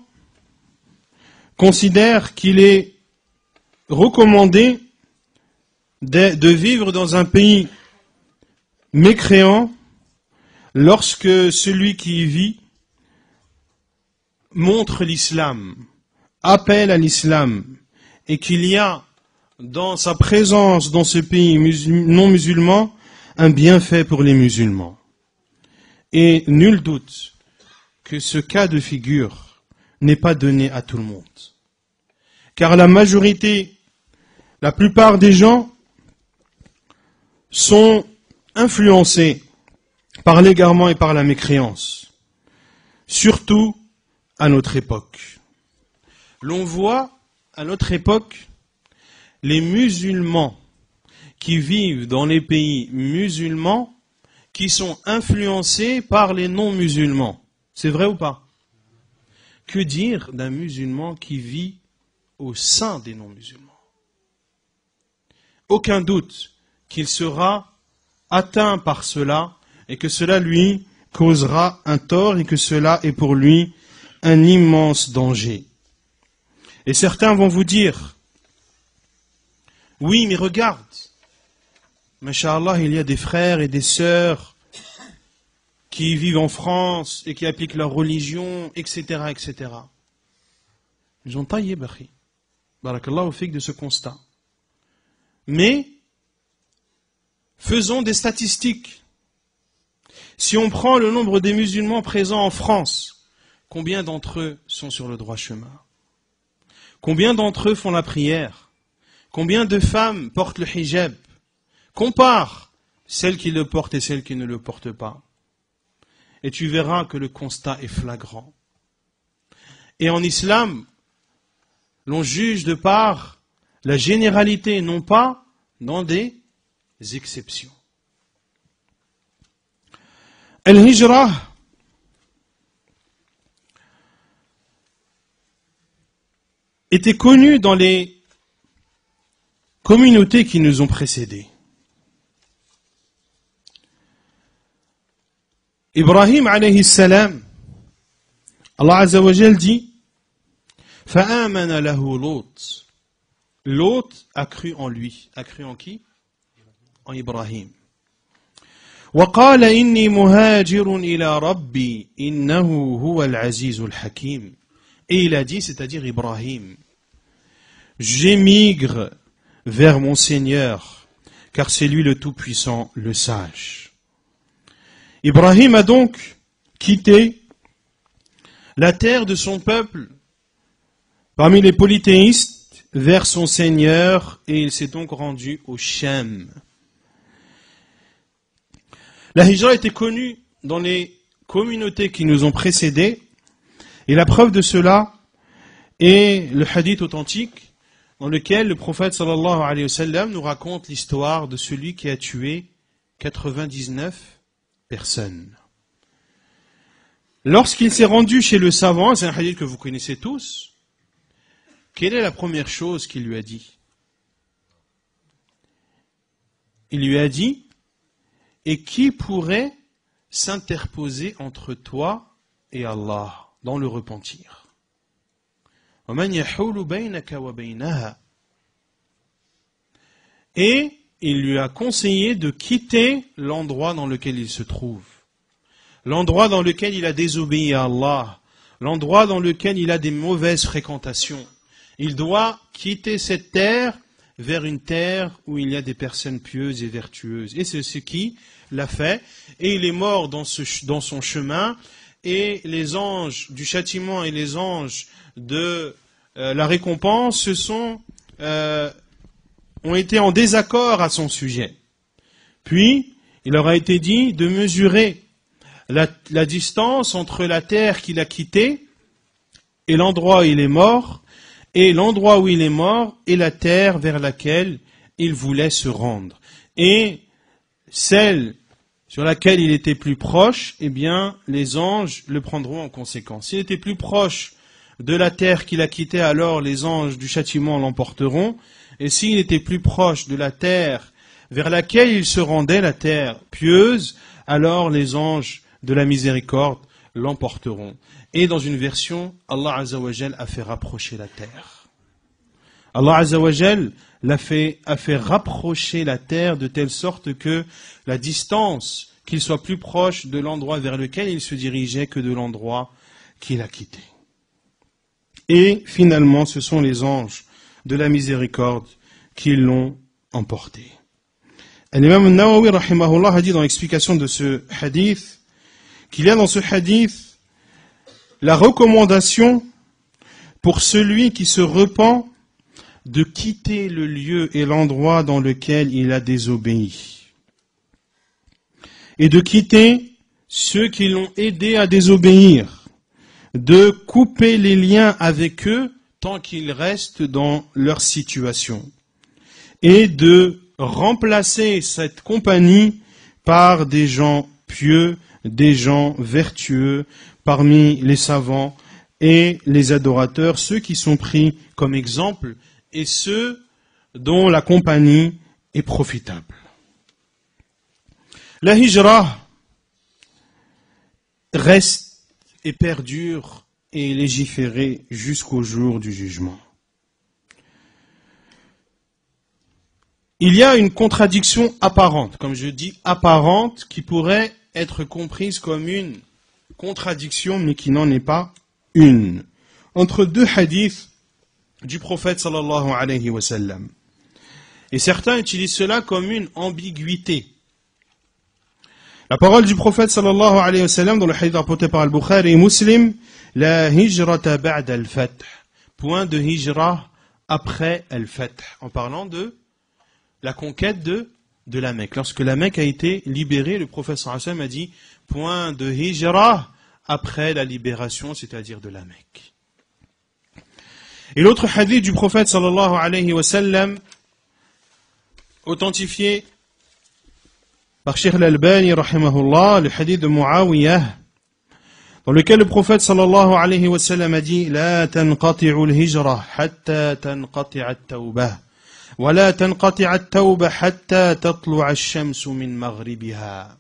considèrent qu'il est recommandé de vivre dans un pays mécréant lorsque celui qui y vit montre l'islam, appelle à l'islam, et qu'il y a dans sa présence dans ce pays non musulman un bienfait pour les musulmans. Et nul doute que ce cas de figure n'est pas donné à tout le monde. Car la majorité, la plupart des gens sont influencés par l'égarement et par la mécréance, surtout à notre époque. L'on voit à notre époque les musulmans qui vivent dans les pays musulmans qui sont influencés par les non-musulmans. C'est vrai ou pas? Que dire d'un musulman qui vit au sein des non-musulmans? Aucun doute qu'il sera atteint par cela et que cela lui causera un tort et que cela est pour lui un immense danger. Et certains vont vous dire, oui, mais regarde, Masha'Allah, il y a des frères et des sœurs qui vivent en France et qui appliquent leur religion, etc., etc. Ils ont taillé, Bakhi. Barakallahu fik de ce constat. Mais, faisons des statistiques. Si on prend le nombre des musulmans présents en France, combien d'entre eux sont sur le droit chemin? Combien d'entre eux font la prière? Combien de femmes portent le hijab? Compare celles qui le portent et celles qui ne le portent pas. Et tu verras que le constat est flagrant. Et en islam, l'on juge de par la généralité, non pas dans des exceptions. Al-Hijra était connu dans les communautés qui nous ont précédés. Ibrahim alayhi salam, Allah Azza wa Jal dit فَآمَنَ لَهُ لُوط. Lot a cru en lui. A cru en qui? En Ibrahim. وَقَالَ إِنِّي مُهَاجِرٌ إِلَى رَبِّي إِنَّهُ هُوَ الْعَزِيزُ الْحَكِيمُ. Et il a dit, c'est-à-dire Ibrahim, j'émigre vers mon Seigneur, car c'est lui le Tout-Puissant, le Sage. Ibrahim a donc quitté la terre de son peuple parmi les polythéistes vers son Seigneur et il s'est donc rendu au Shem. La hijra était connue dans les communautés qui nous ont précédés et la preuve de cela est le hadith authentique dans lequel le prophète sallallahu alayhi wa sallam nous raconte l'histoire de celui qui a tué 99 personnes. Lorsqu'il s'est rendu chez le savant, c'est un hadith que vous connaissez tous, quelle est la première chose qu'il lui a dit? Il lui a dit, et qui pourrait s'interposer entre toi et Allah dans le repentir? Et il lui a conseillé de quitter l'endroit dans lequel il se trouve, l'endroit dans lequel il a désobéi à Allah, l'endroit dans lequel il a des mauvaises fréquentations. Il doit quitter cette terre vers une terre où il y a des personnes pieuses et vertueuses. Et c'est ce qui l'a fait. Et il est mort dans son chemin. Et les anges du châtiment et les anges de la récompense ont été en désaccord à son sujet. Puis, il leur a été dit de mesurer la distance entre la terre qu'il a quittée et l'endroit où il est mort, et l'endroit où il est mort est la terre vers laquelle il voulait se rendre. Et celle sur laquelle il était plus proche, eh bien, les anges le prendront en conséquence. S'il était plus proche de la terre qu'il a quittée, alors les anges du châtiment l'emporteront. Et s'il était plus proche de la terre vers laquelle il se rendait, la terre pieuse, alors les anges de la miséricorde l'emporteront. Et dans une version, Allah Azza wa Jal a fait rapprocher la terre. Allah Azza wa Jal a fait rapprocher la terre de telle sorte que la distance, qu'il soit plus proche de l'endroit vers lequel il se dirigeait que de l'endroit qu'il a quitté. Et finalement, ce sont les anges de la miséricorde qui l'ont emporté. L'imam al-Nawawi rahimahullah a dit dans l'explication de ce hadith qu'il y a dans ce hadith la recommandation pour celui qui se repent de quitter le lieu et l'endroit dans lequel il a désobéi et de quitter ceux qui l'ont aidé à désobéir, de couper les liens avec eux tant qu'ils restent dans leur situation et de remplacer cette compagnie par des gens pieux, des gens vertueux parmi les savants et les adorateurs, ceux qui sont pris comme exemple et ceux dont la compagnie est profitable. La hijra reste et perdure et légiférée jusqu'au jour du jugement. Il y a une contradiction apparente, comme je dis apparente, qui pourrait être comprise comme une contradiction, mais qui n'en est pas une, entre deux hadiths du prophète sallallahu alayhi wa sallam. Et certains utilisent cela comme une ambiguïté. La parole du prophète sallallahu alayhi wa sallam dans le hadith rapporté par Al-Bukhari et Muslim, la hijrata ba'da al-fath, point de hijra après al-fath, en parlant de la conquête de la Mecque. Lorsque la Mecque a été libérée, le prophète sallallahu alayhi wa sallam a dit point de hijra après la libération, c'est-à-dire de la Mecque. Et l'autre hadith du prophète sallallahu alayhi wa sallam, authentifié par Cheikh al-Albani rahimahullah, le hadith de Muawiyah, dans lequel le prophète sallallahu alayhi wa sallam a dit la tanqati'u al-hijra hatta tanqati'a at-tawbah wa la tanqati'a at-tawbah hatta tatlu'a ash-shamsu min maghribiha.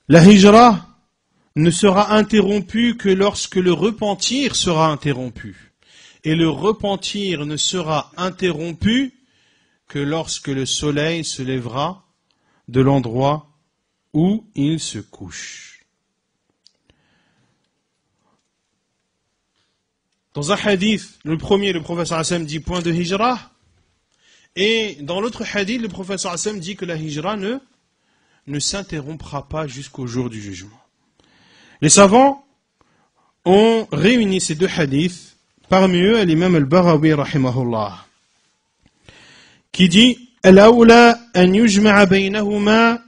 La hijra ne sera interrompue que lorsque le repentir sera interrompu. Et le repentir ne sera interrompu que lorsque le soleil se lèvera de l'endroit où il se couche. Dans un hadith, le premier, le prophète sallallahu alayhi wa sallam dit point de hijra, et dans l'autre hadith, le prophète sallallahu alayhi wa sallam dit que la hijra ne s'interrompra pas jusqu'au jour du jugement. Les savants ont réuni ces deux hadiths, parmi eux l'imam al-Baghawi rahimahullah, qui dit الأولى أن يجمع بينهما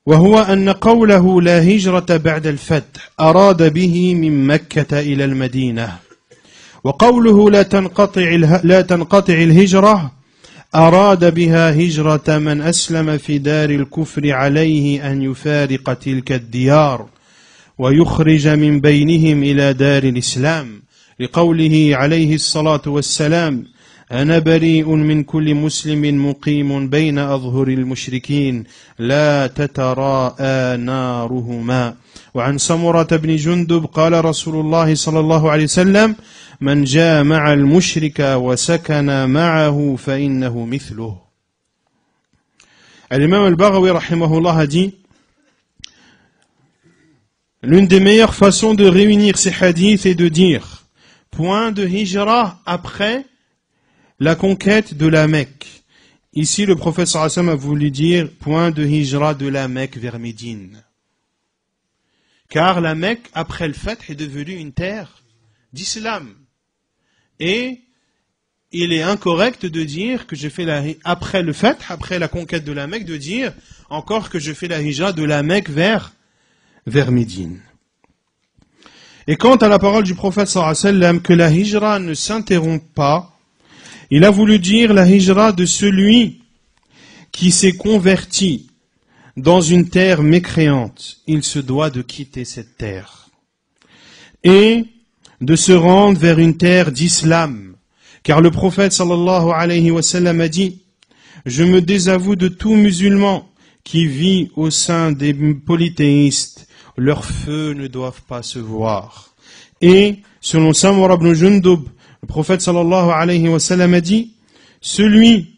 وهو أن قوله لا هجرة بعد الفتح أراد به من مكة إلى المدينة وقوله لا تنقطع الهجرة أراد بها هجرة من أسلم في دار الكفر عليه أن يفارق تلك الديار ويخرج من بينهم إلى دار الإسلام لقوله عليه الصلاة والسلام أنا بريء من كل مسلم مقيم بين أظهر المشركين لا تتراءى نارهما وعن سمرة بن جندب قال رسول الله صلى الله عليه وسلم من جامع المشرك وسكن معه فإنه مثله. L'imam al-Baghawi rahimahullah a dit l'une des meilleures façons de réunir ces hadiths est de dire point de hijra après la conquête de la Mecque. Ici, le prophète sallallahu alayhi wa sallam a voulu dire point de hijra de la Mecque vers Médine. Car la Mecque, après le Fath, est devenue une terre d'islam. Et il est incorrect de dire que je fais après le Fath, après la conquête de la Mecque, de dire encore que je fais la hijra de la Mecque vers Médine. Et quant à la parole du prophète sallallahu alayhi wa sallam, que la hijra ne s'interrompt pas, il a voulu dire la hijra de celui qui s'est converti dans une terre mécréante. Il se doit de quitter cette terre et de se rendre vers une terre d'islam. Car le prophète sallallahu alayhi wa sallam a dit: je me désavoue de tout musulman qui vit au sein des polythéistes. Leurs feux ne doivent pas se voir. Et selon Samura ibn Jundub, le prophète sallallahu alayhi wa sallam a dit: celui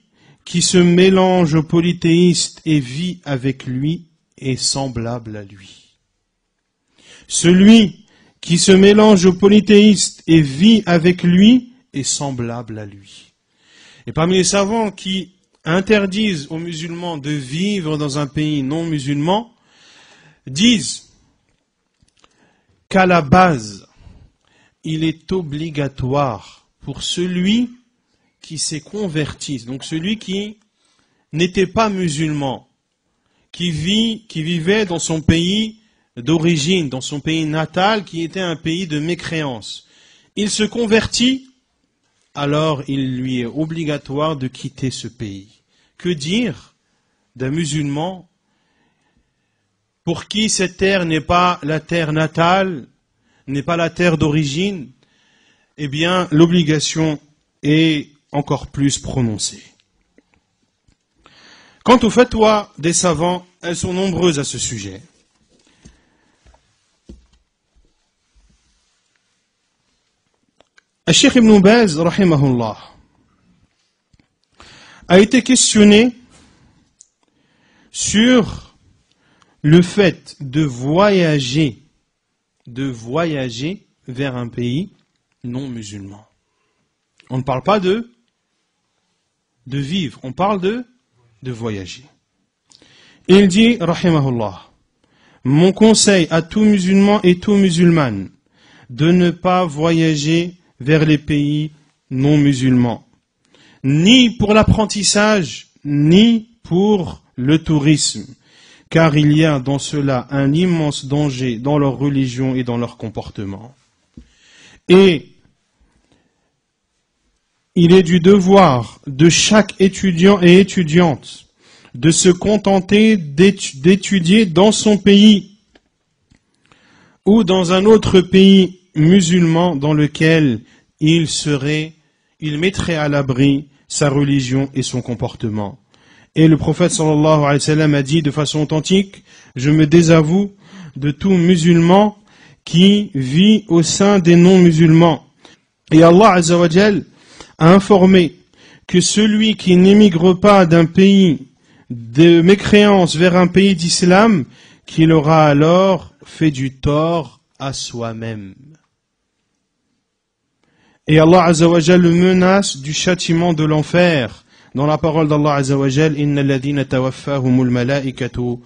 qui se mélange aux polythéistes et vit avec lui est semblable à lui. Celui qui se mélange aux polythéistes et vit avec lui est semblable à lui. Et parmi les savants qui interdisent aux musulmans de vivre dans un pays non musulman, disent qu'à la base, il est obligatoire pour celui qui s'est converti, donc celui qui n'était pas musulman, qui vivait dans son pays d'origine, dans son pays natal, qui était un pays de mécréance. Il se convertit, alors il lui est obligatoire de quitter ce pays. Que dire d'un musulman pour qui cette terre n'est pas la terre natale, n'est pas la terre d'origine? Eh bien, l'obligation est encore plus prononcée. Quant aux fatwas des savants, elles sont nombreuses à ce sujet. Cheikh Ibn Baz, rahimahullah, a été questionné sur le fait de voyager vers un pays non musulman. On ne parle pas de vivre, on parle de voyager. Et il dit, rahimahullah, mon conseil à tout musulman et tout musulmane, de ne pas voyager vers les pays non musulmans, ni pour l'apprentissage, ni pour le tourisme, car il y a dans cela un immense danger dans leur religion et dans leur comportement. Et il est du devoir de chaque étudiant et étudiante de se contenter d'étudier dans son pays ou dans un autre pays musulman dans lequel il mettrait à l'abri sa religion et son comportement. Et le prophète sallallahu alayhi wa sallam a dit de façon authentique: je me désavoue de tout musulman qui vit au sein des non-musulmans. Et Allah azza wa jal a informé que celui qui n'émigre pas d'un pays de mécréance vers un pays d'islam, qu'il aura alors fait du tort à soi-même. Et Allah azza wa jal le menace du châtiment de l'enfer. Dans la parole d'Allah azza wa jal, innal ladhina tawaffahumul malaikatu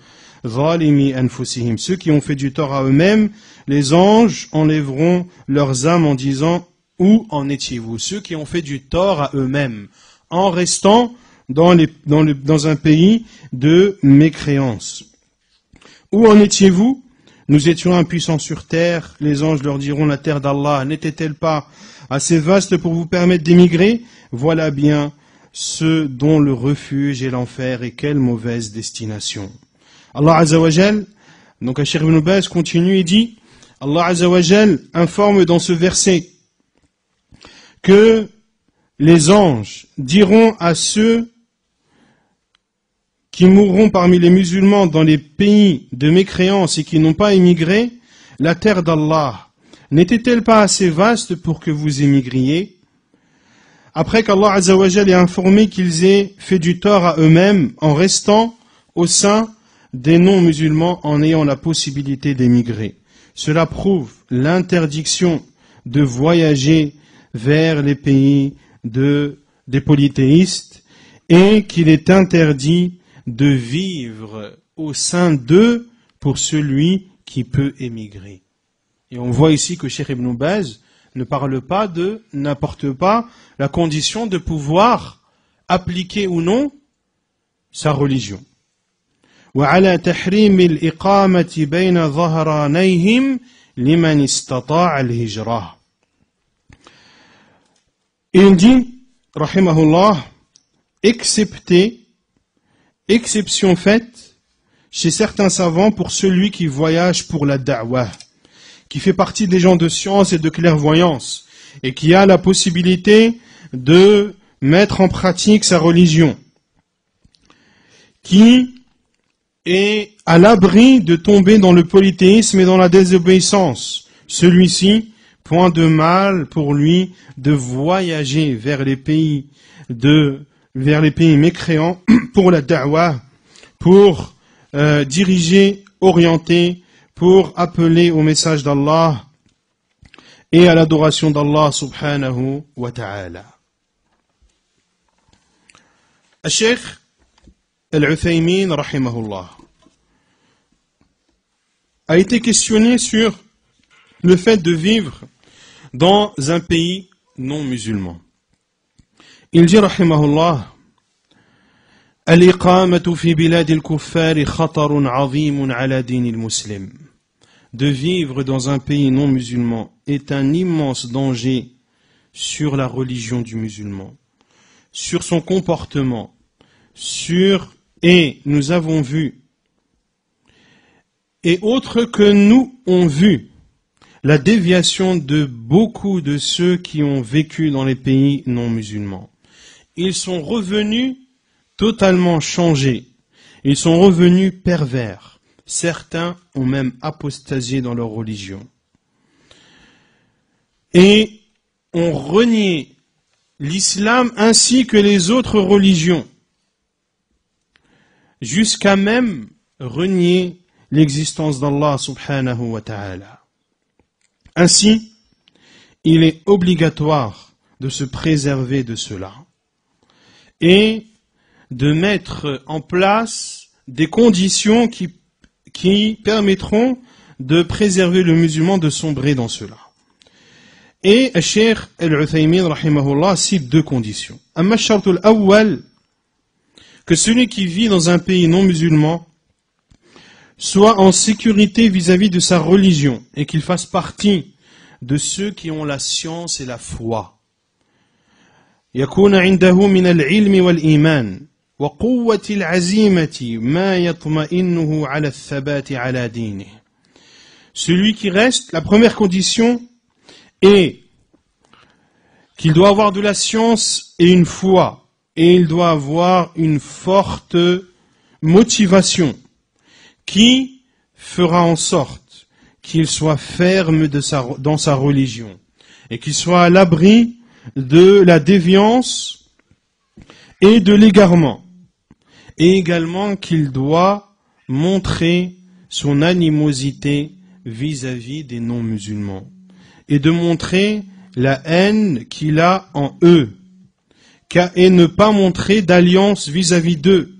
zalimi anfusihim. Ceux qui ont fait du tort à eux-mêmes, les anges enlèveront leurs âmes en disant: où en étiez-vous? Ceux qui ont fait du tort à eux-mêmes, en restant dans un pays de mécréance. Où en étiez-vous? Nous étions impuissants sur terre. Les anges leur diront: la terre d'Allah n'était-elle pas assez vaste pour vous permettre d'émigrer? Voilà bien ceux dont le refuge est l'enfer, et quelle mauvaise destination. Allah Azza wa Jal, donc Cheikh Ibn Baz continue et dit: Allah Azza wa Jal informe dans ce verset que les anges diront à ceux qui mourront parmi les musulmans dans les pays de mécréance et qui n'ont pas émigré: la terre d'Allah n'était-elle pas assez vaste pour que vous émigriez? Après qu'Allah Azza wa Jal ait informé qu'ils aient fait du tort à eux-mêmes en restant au sein des non-musulmans en ayant la possibilité d'émigrer. Cela prouve l'interdiction de voyager vers les pays des polythéistes et qu'il est interdit de vivre au sein d'eux pour celui qui peut émigrer. Et on voit ici que Cheikh Ibn Baz n'apporte pas la condition de pouvoir appliquer ou non sa religion. وعلى تحريم الإقامة بين ظهرانيهم لمن استطاع الهجرة. Et il dit, rahimahullah, exception faite chez certains savants pour celui qui voyage pour la da'wah, qui fait partie des gens de science et de clairvoyance, et qui a la possibilité de mettre en pratique sa religion, qui est à l'abri de tomber dans le polythéisme et dans la désobéissance. Celui-ci, point de mal pour lui de voyager vers les pays mécréants pour la da'wah, pour diriger, orienter, pour appeler au message d'Allah et à l'adoration d'Allah subhanahu wa ta'ala. Al-Sheikh Al-Uthaymin rahimahullah a été questionné sur le fait de vivre dans un pays non musulman. Il dit rahimahullah: Al-iqamatu fi bilad al-kuffar khatarun 'azim 'ala din al-muslim. De vivre dans un pays non musulman est un immense danger sur la religion du musulman, sur son comportement, et nous avons vu, et autres que nous ont vu, la déviation de beaucoup de ceux qui ont vécu dans les pays non musulmans. Ils sont revenus totalement changés, ils sont revenus pervers. Certains ont même apostasié dans leur religion. Et ont renié l'islam ainsi que les autres religions, jusqu'à même renier l'existence d'Allah subhanahu wa ta'ala. Ainsi, il est obligatoire de se préserver de cela et de mettre en place des conditions qui permettront de préserver le musulman de sombrer dans cela. Et Cheikh Al-Uthaymin rahimahullah cite deux conditions. Amma shartul awwal, que celui qui vit dans un pays non musulman soit en sécurité vis-à-vis de sa religion et qu'il fasse partie de ceux qui ont la science et la foi. يكون عنده من العلم والإيمان وقوة العزيمة ما يطمئنه على الثبات على دينه. Celui qui reste, la première condition est qu'il doit avoir de la science et une foi, et il doit avoir une forte motivation qui fera en sorte qu'il soit ferme dans sa religion et qu'il soit à l'abri de la déviance et de l'égarement, et également qu'il doit montrer son animosité vis-à-vis des non-musulmans et de montrer la haine qu'il a en eux et ne pas montrer d'alliance vis-à-vis d'eux,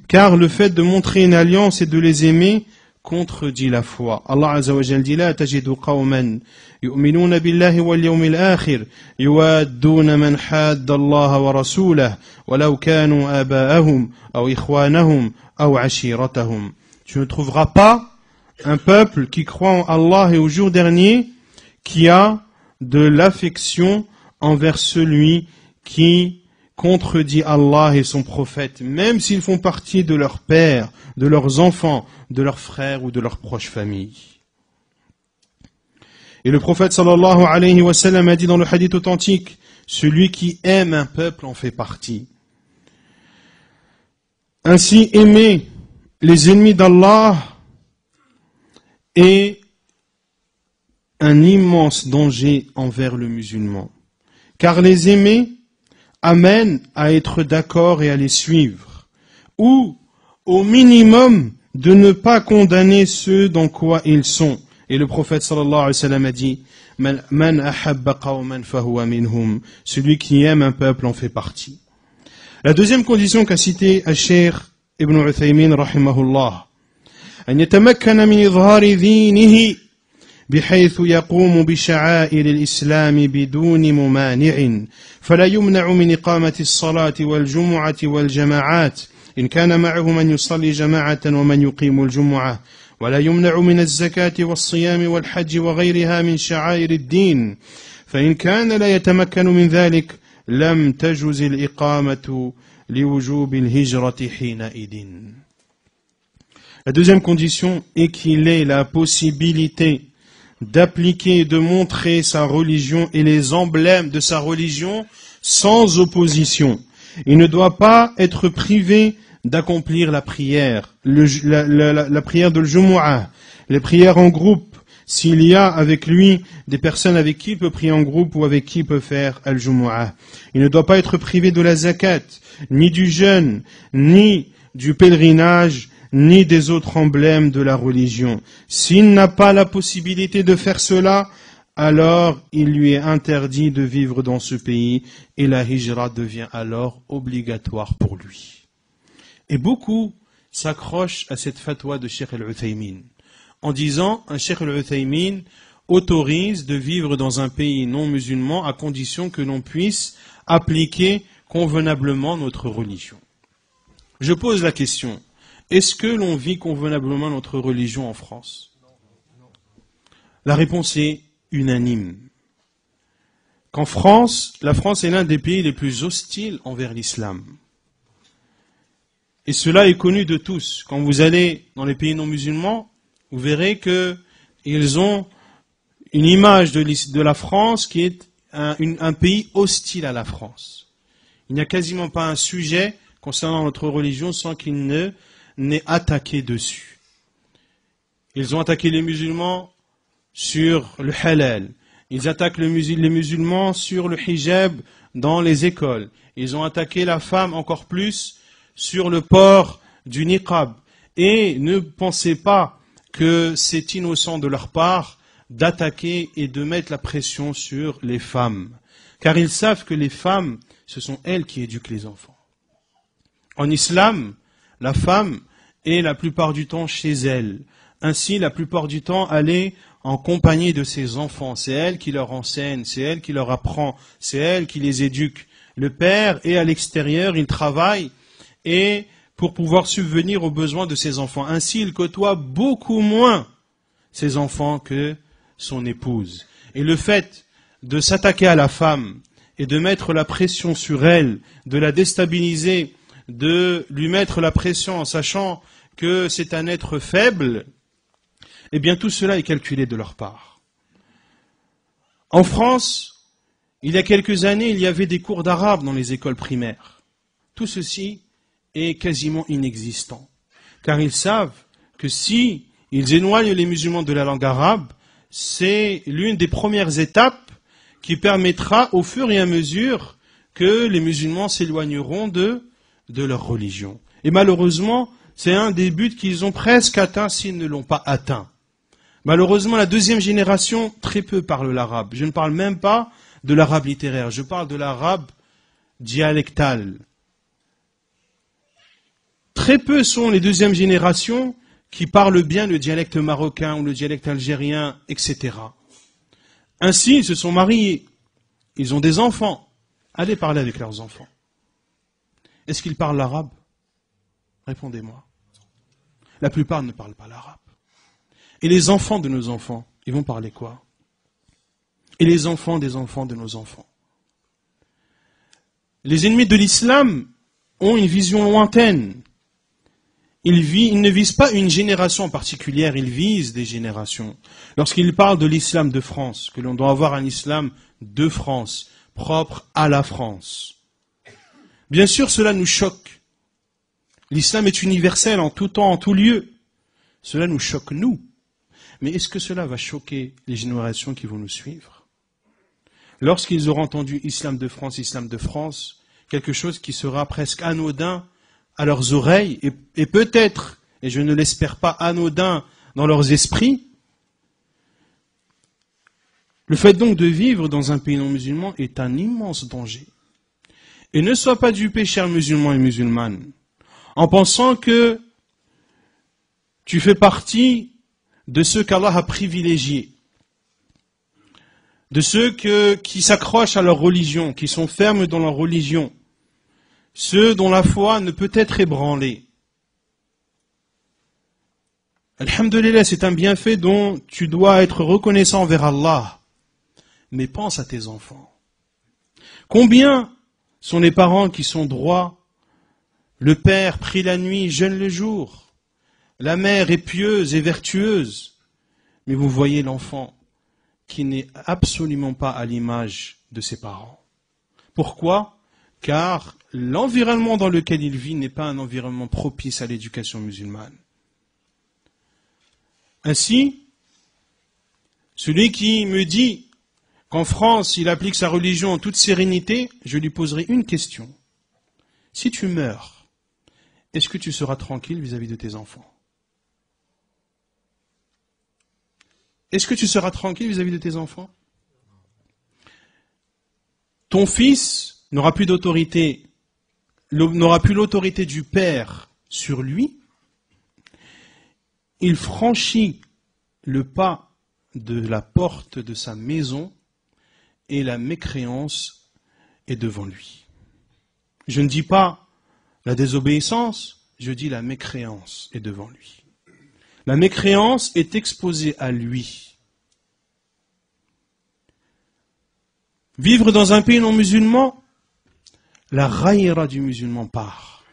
car le fait de montrer une alliance et de les aimer contredit la foi. Allah Azza wa Jalla dit: La tajidu qawman yu'minuna billahi wal yawmil akhir yuwadduna man hadda Allah wa rasulahu walau kanu aba'ahum aw ikhwanahum aw ashiratahum. Tu ne trouveras pas un peuple qui croit en Allah et au jour dernier qui a de l'affection envers celui qui contredit Allah et son prophète, même s'ils font partie de leur père, de leurs enfants, de leurs frères ou de leurs proches familles. Et le prophète sallallahu alayhi wa sallam a dit dans le hadith authentique: celui qui aime un peuple en fait partie. Ainsi, aimer les ennemis d'Allah est un immense danger envers le musulman, car les aimer amène à être d'accord et à les suivre, ou au minimum de ne pas condamner ceux dans quoi ils sont. Et le prophète sallallahu alayhi wa sallam a dit: Man ahabba qawman fahuwa minhum. Celui qui aime un peuple en fait partie. La deuxième condition qu'a cité Al-Sheikh Ibn Uthaymin rahimahullah: An yatamakkana min idhari dinihi بحيث يقوم بشعائر الإسلام بدون ممانع فلا يمنع من إقامة الصلاة والجمعة والجماعات إن كان معه من يصلي جماعة ومن يقيم الجمعة ولا يمنع من الزكاة والصيام والحج وغيرها من شعائر الدين فإن كان لا يتمكن من ذلك لم تجز الإقامة لوجوب الهجرة حينئذ. La deuxième condition est qu'il ait la possibilité d'appliquer et de montrer sa religion et les emblèmes de sa religion sans opposition. Il ne doit pas être privé d'accomplir la prière, la prière de l'Jumu'ah, les prières en groupe, s'il y a avec lui des personnes avec qui il peut prier en groupe ou avec qui il peut faire al-Jumu'ah. Il ne doit pas être privé de la zakat, ni du jeûne, ni du pèlerinage, ni des autres emblèmes de la religion. S'il n'a pas la possibilité de faire cela, alors il lui est interdit de vivre dans ce pays et la hijra devient alors obligatoire pour lui. Et beaucoup s'accrochent à cette fatwa de Cheikh al-Uthaymin en disant un Cheikh al-Uthaymin autorise de vivre dans un pays non musulman à condition que l'on puisse appliquer convenablement notre religion. Je pose la question, est-ce que l'on vit convenablement notre religion en France? La réponse est unanime. Qu'en France, la France est l'un des pays les plus hostiles envers l'islam. Et cela est connu de tous. Quand vous allez dans les pays non musulmans, vous verrez qu'ils ont une image de la France qui est un pays hostile à la France. Il n'y a quasiment pas un sujet concernant notre religion sans qu'il n'est attaqué dessus. Ils ont attaqué les musulmans sur le halal. Ils attaquent les musulmans sur le hijab dans les écoles. Ils ont attaqué la femme encore plus sur le port du niqab. Et ne pensez pas que c'est innocent de leur part d'attaquer et de mettre la pression sur les femmes. Car ils savent que les femmes, ce sont elles qui éduquent les enfants. En islam, la femme est la plupart du temps chez elle. Ainsi, la plupart du temps, elle est en compagnie de ses enfants. C'est elle qui leur enseigne, c'est elle qui leur apprend, c'est elle qui les éduque. Le père est à l'extérieur, il travaille et pour pouvoir subvenir aux besoins de ses enfants. Ainsi, il côtoie beaucoup moins ses enfants que son épouse. Et le fait de s'attaquer à la femme et de mettre la pression sur elle, de la déstabiliser, de lui mettre la pression en sachant que c'est un être faible, eh bien tout cela est calculé de leur part. En France, il y a quelques années, il y avait des cours d'arabe dans les écoles primaires. Tout ceci est quasiment inexistant. Car ils savent que si ils éloignent les musulmans de la langue arabe, c'est l'une des premières étapes qui permettra au fur et à mesure que les musulmans s'éloigneront de leur religion. Et malheureusement, c'est un des buts qu'ils ont presque atteint s'ils ne l'ont pas atteint. Malheureusement, la deuxième génération, très peu parle l'arabe. Je ne parle même pas de l'arabe littéraire, je parle de l'arabe dialectal. Très peu sont les deuxièmes générations qui parlent bien le dialecte marocain ou le dialecte algérien, etc. Ainsi, ils se sont mariés, ils ont des enfants. Allez parler avec leurs enfants. Est-ce qu'ils parlent l'arabe? Répondez-moi. La plupart ne parlent pas l'arabe. Et les enfants de nos enfants, ils vont parler quoi? Et les enfants des enfants de nos enfants? Les ennemis de l'islam ont une vision lointaine. Ils ne visent pas une génération en particulière, ils visent des générations. Lorsqu'ils parlent de l'islam de France, que l'on doit avoir un islam de France, propre à la France. Bien sûr, cela nous choque. L'islam est universel en tout temps, en tout lieu. Cela nous choque, nous. Mais est-ce que cela va choquer les générations qui vont nous suivre? Lorsqu'ils auront entendu islam de France, quelque chose qui sera presque anodin à leurs oreilles, et peut-être, et je ne l'espère pas, anodin dans leurs esprits, le fait donc de vivre dans un pays non musulman est un immense danger. Et ne sois pas dupé, chers musulmans et musulmanes, en pensant que tu fais partie de ceux qu'Allah a privilégiés, de ceux qui s'accrochent à leur religion, qui sont fermes dans leur religion, ceux dont la foi ne peut être ébranlée. Alhamdulillah, c'est un bienfait dont tu dois être reconnaissant envers Allah. Mais pense à tes enfants. Combien sont les parents qui sont droits? Le père prie la nuit, jeûne le jour. La mère est pieuse et vertueuse. Mais vous voyez l'enfant qui n'est absolument pas à l'image de ses parents. Pourquoi? Car l'environnement dans lequel il vit n'est pas un environnement propice à l'éducation musulmane. Ainsi, celui qui me dit qu'en France, il applique sa religion en toute sérénité, je lui poserai une question. Si tu meurs, est-ce que tu seras tranquille vis-à-vis de tes enfants? Est-ce que tu seras tranquille vis-à-vis de tes enfants? Ton fils n'aura plus d'autorité, n'aura plus l'autorité du père sur lui. Il franchit le pas de la porte de sa maison et la mécréance est devant lui. Je ne dis pas la désobéissance, je dis la mécréance est devant lui. La mécréance est exposée à lui. Vivre dans un pays non musulman, la raïra du musulman part.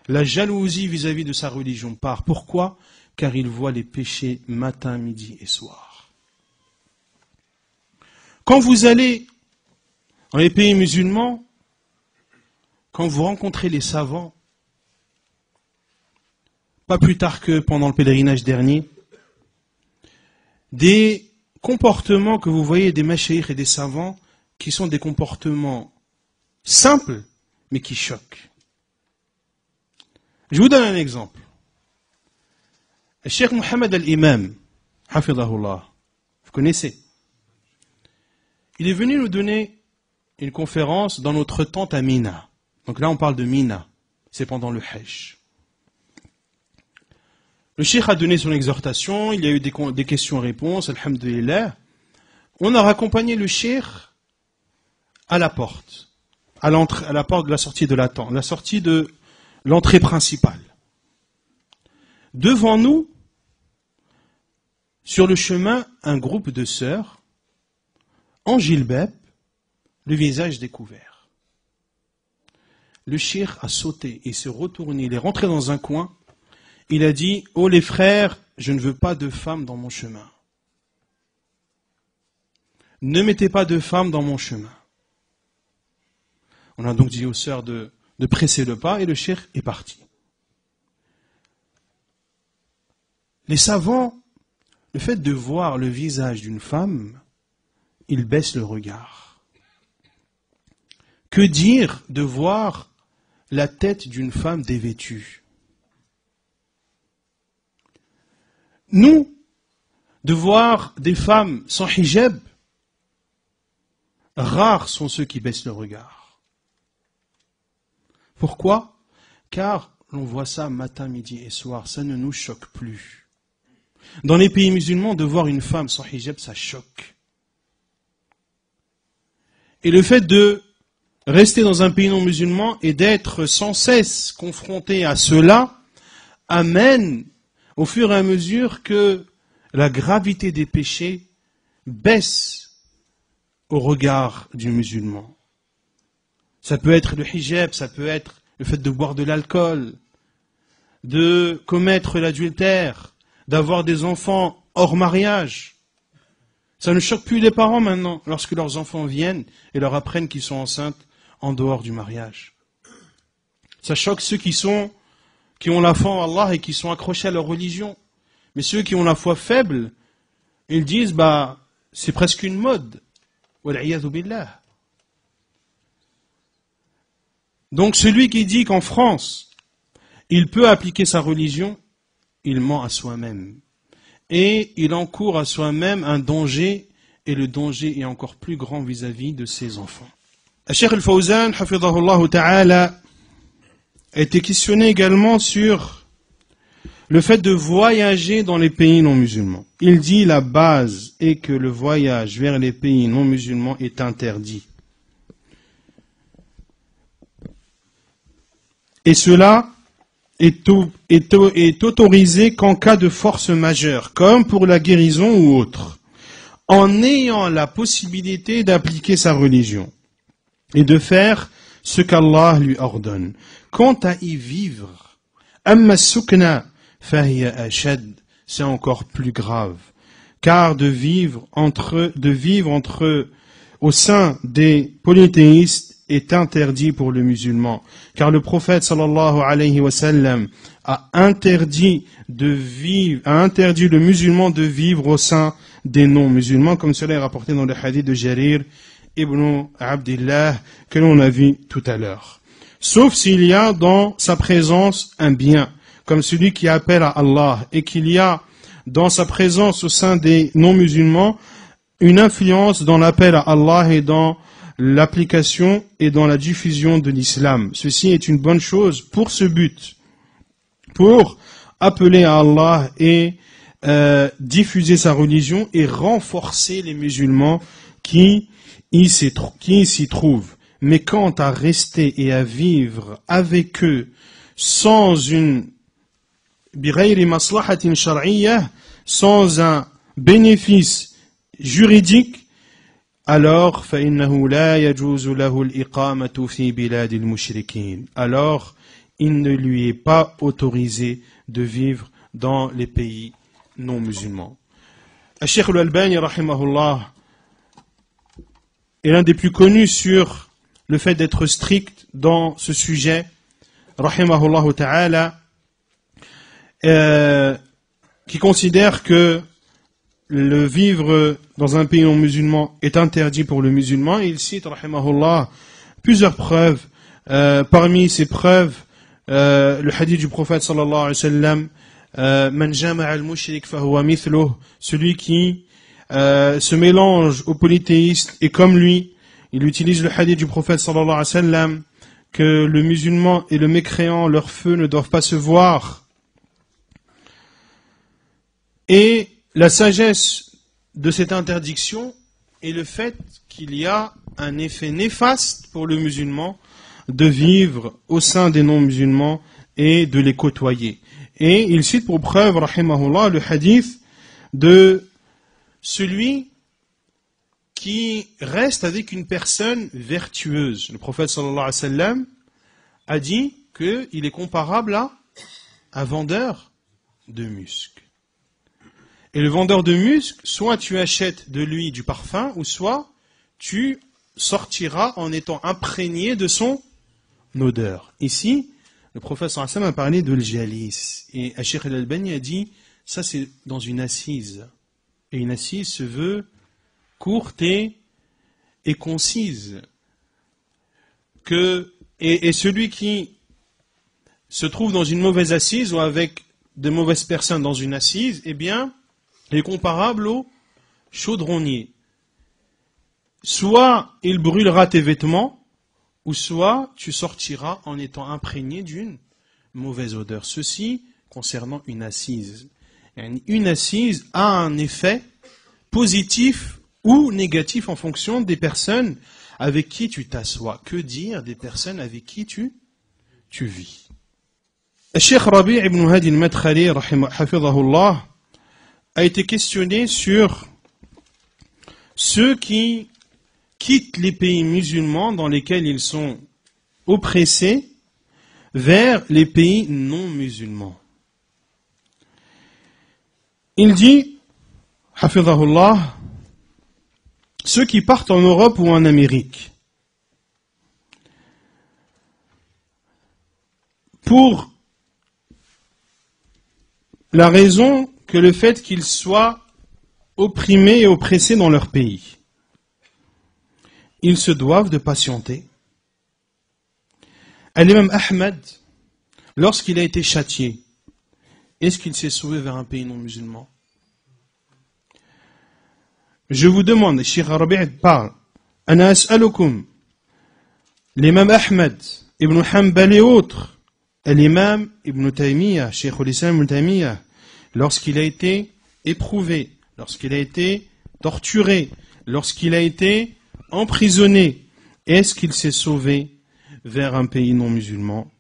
La jalousie vis-à-vis de sa religion part. Pourquoi? Car il voit les péchés matin, midi et soir. Quand vous allez dans les pays musulmans, quand vous rencontrez les savants, pas plus tard que pendant le pèlerinage dernier, des comportements que vous voyez des mashaïkhs et des savants qui sont des comportements simples mais qui choquent. Je vous donne un exemple. Le Cheikh Mohammed al-Imam, hafidahullah, vous connaissez. Il est venu nous donner une conférence dans notre tente à Mina. Donc là on parle de Mina, c'est pendant le Hajj. Le cheikh a donné son exhortation, il y a eu des questions-réponses, alhamdulillah. On a raccompagné le cheikh à la porte, à la porte de la sortie de la tente, la sortie de l'entrée principale. Devant nous, sur le chemin, un groupe de sœurs, en jilbab, le visage découvert. Le cheikh a sauté et s'est retourné, il est rentré dans un coin. Il a dit, oh les frères, je ne veux pas de femmes dans mon chemin. Ne mettez pas de femmes dans mon chemin. On a donc dit aux sœurs de presser le pas et le cheikh est parti. Les savants, le fait de voir le visage d'une femme, ils baissent le regard. Que dire de voir la tête d'une femme dévêtue? Nous, de voir des femmes sans hijab, rares sont ceux qui baissent le regard. Pourquoi? Car l'on voit ça matin, midi et soir, ça ne nous choque plus. Dans les pays musulmans, de voir une femme sans hijab, ça choque. Et le fait de rester dans un pays non musulman et d'être sans cesse confronté à cela amène au fur et à mesure que la gravité des péchés baisse au regard du musulman. Ça peut être le hijab, ça peut être le fait de boire de l'alcool, de commettre l'adultère, d'avoir des enfants hors mariage. Ça ne choque plus les parents maintenant lorsque leurs enfants viennent et leur apprennent qu'ils sont enceintes en dehors du mariage. Ça choque ceux qui ont la foi en Allah et qui sont accrochés à leur religion. Mais ceux qui ont la foi faible, ils disent, c'est presque une mode. Wal'iyadhu billah. Donc celui qui dit qu'en France, il peut appliquer sa religion, il ment à soi-même. Et il encourt à soi-même un danger, et le danger est encore plus grand vis-à-vis de ses enfants. Cheikh al-Fawzan, hafidahullah ta'ala, a été questionné également sur le fait de voyager dans les pays non musulmans. Il dit la base est que le voyage vers les pays non musulmans est interdit. Et cela est autorisé qu'en cas de force majeure, comme pour la guérison ou autre, en ayant la possibilité d'appliquer sa religion et de faire ce qu'Allah lui ordonne. Quant à y vivre, amma sukna fahiya ashad, c'est encore plus grave, car de vivre au sein des polythéistes est interdit pour le musulman, car le prophète sallallahu alayhi wa sallam a interdit le musulman de vivre au sein des non-musulmans, comme cela est rapporté dans le hadith de Jarir ibn Abdillah que l'on a vu tout à l'heure. Sauf s'il y a dans sa présence un bien, comme celui qui appelle à Allah, et qu'il y a dans sa présence au sein des non-musulmans une influence dans l'appel à Allah et dans l'application et dans la diffusion de l'islam. Ceci est une bonne chose pour ce but, pour appeler à Allah et diffuser sa religion et renforcer les musulmans qui s'y trouvent. Mais quant à rester et à vivre avec eux sans une bighayri maslahatin shar'iyyah, sans un bénéfice juridique, alors فإنه لا يجوز له الإقامة في بلاد المشركين. Alors il ne lui est pas autorisé de vivre dans les pays non musulmans. Cheikh Al-Albani rahimahullah est l'un des plus connus sur le fait d'être strict dans ce sujet, rahimahullah ta'ala, qui considère que le vivre dans un pays non musulman est interdit pour le musulman. Il cite, rahimahullah, plusieurs preuves. Parmi ces preuves, le hadith du prophète sallallahu alayhi wa sallam, Man jama'a al-mushrik fahuwa mithluh, celui qui se mélange aux polythéistes et comme lui. Il utilise le hadith du prophète sallallahu alayhi wa sallam, que le musulman et le mécréant, leur feu ne doivent pas se voir. Et la sagesse de cette interdiction est le fait qu'il y a un effet néfaste pour le musulman de vivre au sein des non-musulmans et de les côtoyer. Et il cite pour preuve, rahimahullah, le hadith de celui qui reste avec une personne vertueuse. Le prophète sallallahu alayhi wa sallam a dit qu'il est comparable à un vendeur de musc. Et le vendeur de musc, soit tu achètes de lui du parfum, ou soit tu sortiras en étant imprégné de son odeur. Ici, le prophète sallallahu alayhi wa sallam a parlé de l'jalis. Et Cheikh Al-Albani a dit, ça c'est dans une assise. Et une assise se veut courte et concise. Et celui qui se trouve dans une mauvaise assise ou avec de mauvaises personnes dans une assise, eh bien, est comparable au chaudronnier. Soit il brûlera tes vêtements, ou soit tu sortiras en étant imprégné d'une mauvaise odeur. Ceci concernant une assise. Une assise a un effet positif ou négatif en fonction des personnes avec qui tu t'assois. Que dire des personnes avec qui tu vis? Cheikh Rabi' ibn Hadi al-Madkhali, hafidhahullah, a été questionné sur ceux qui quittent les pays musulmans dans lesquels ils sont oppressés vers les pays non musulmans. Il dit, hafidhahullah, ceux qui partent en Europe ou en Amérique pour la raison que le fait qu'ils soient opprimés et oppressés dans leur pays, ils se doivent de patienter. L'imam Ahmed, lorsqu'il a été châtié, est-ce qu'il s'est sauvé vers un pays non musulman? Je vous demande, Cheikh Rabi' parle, Ana as'alukum, l'imam Ahmed, Ibn Hanbal et autres, l'imam Ibn Taymiyyah, Cheikh al-Islam Ibn Taymiyyah, lorsqu'il a été éprouvé, lorsqu'il a été torturé, lorsqu'il a été emprisonné, est-ce qu'il s'est sauvé vers un pays non musulman?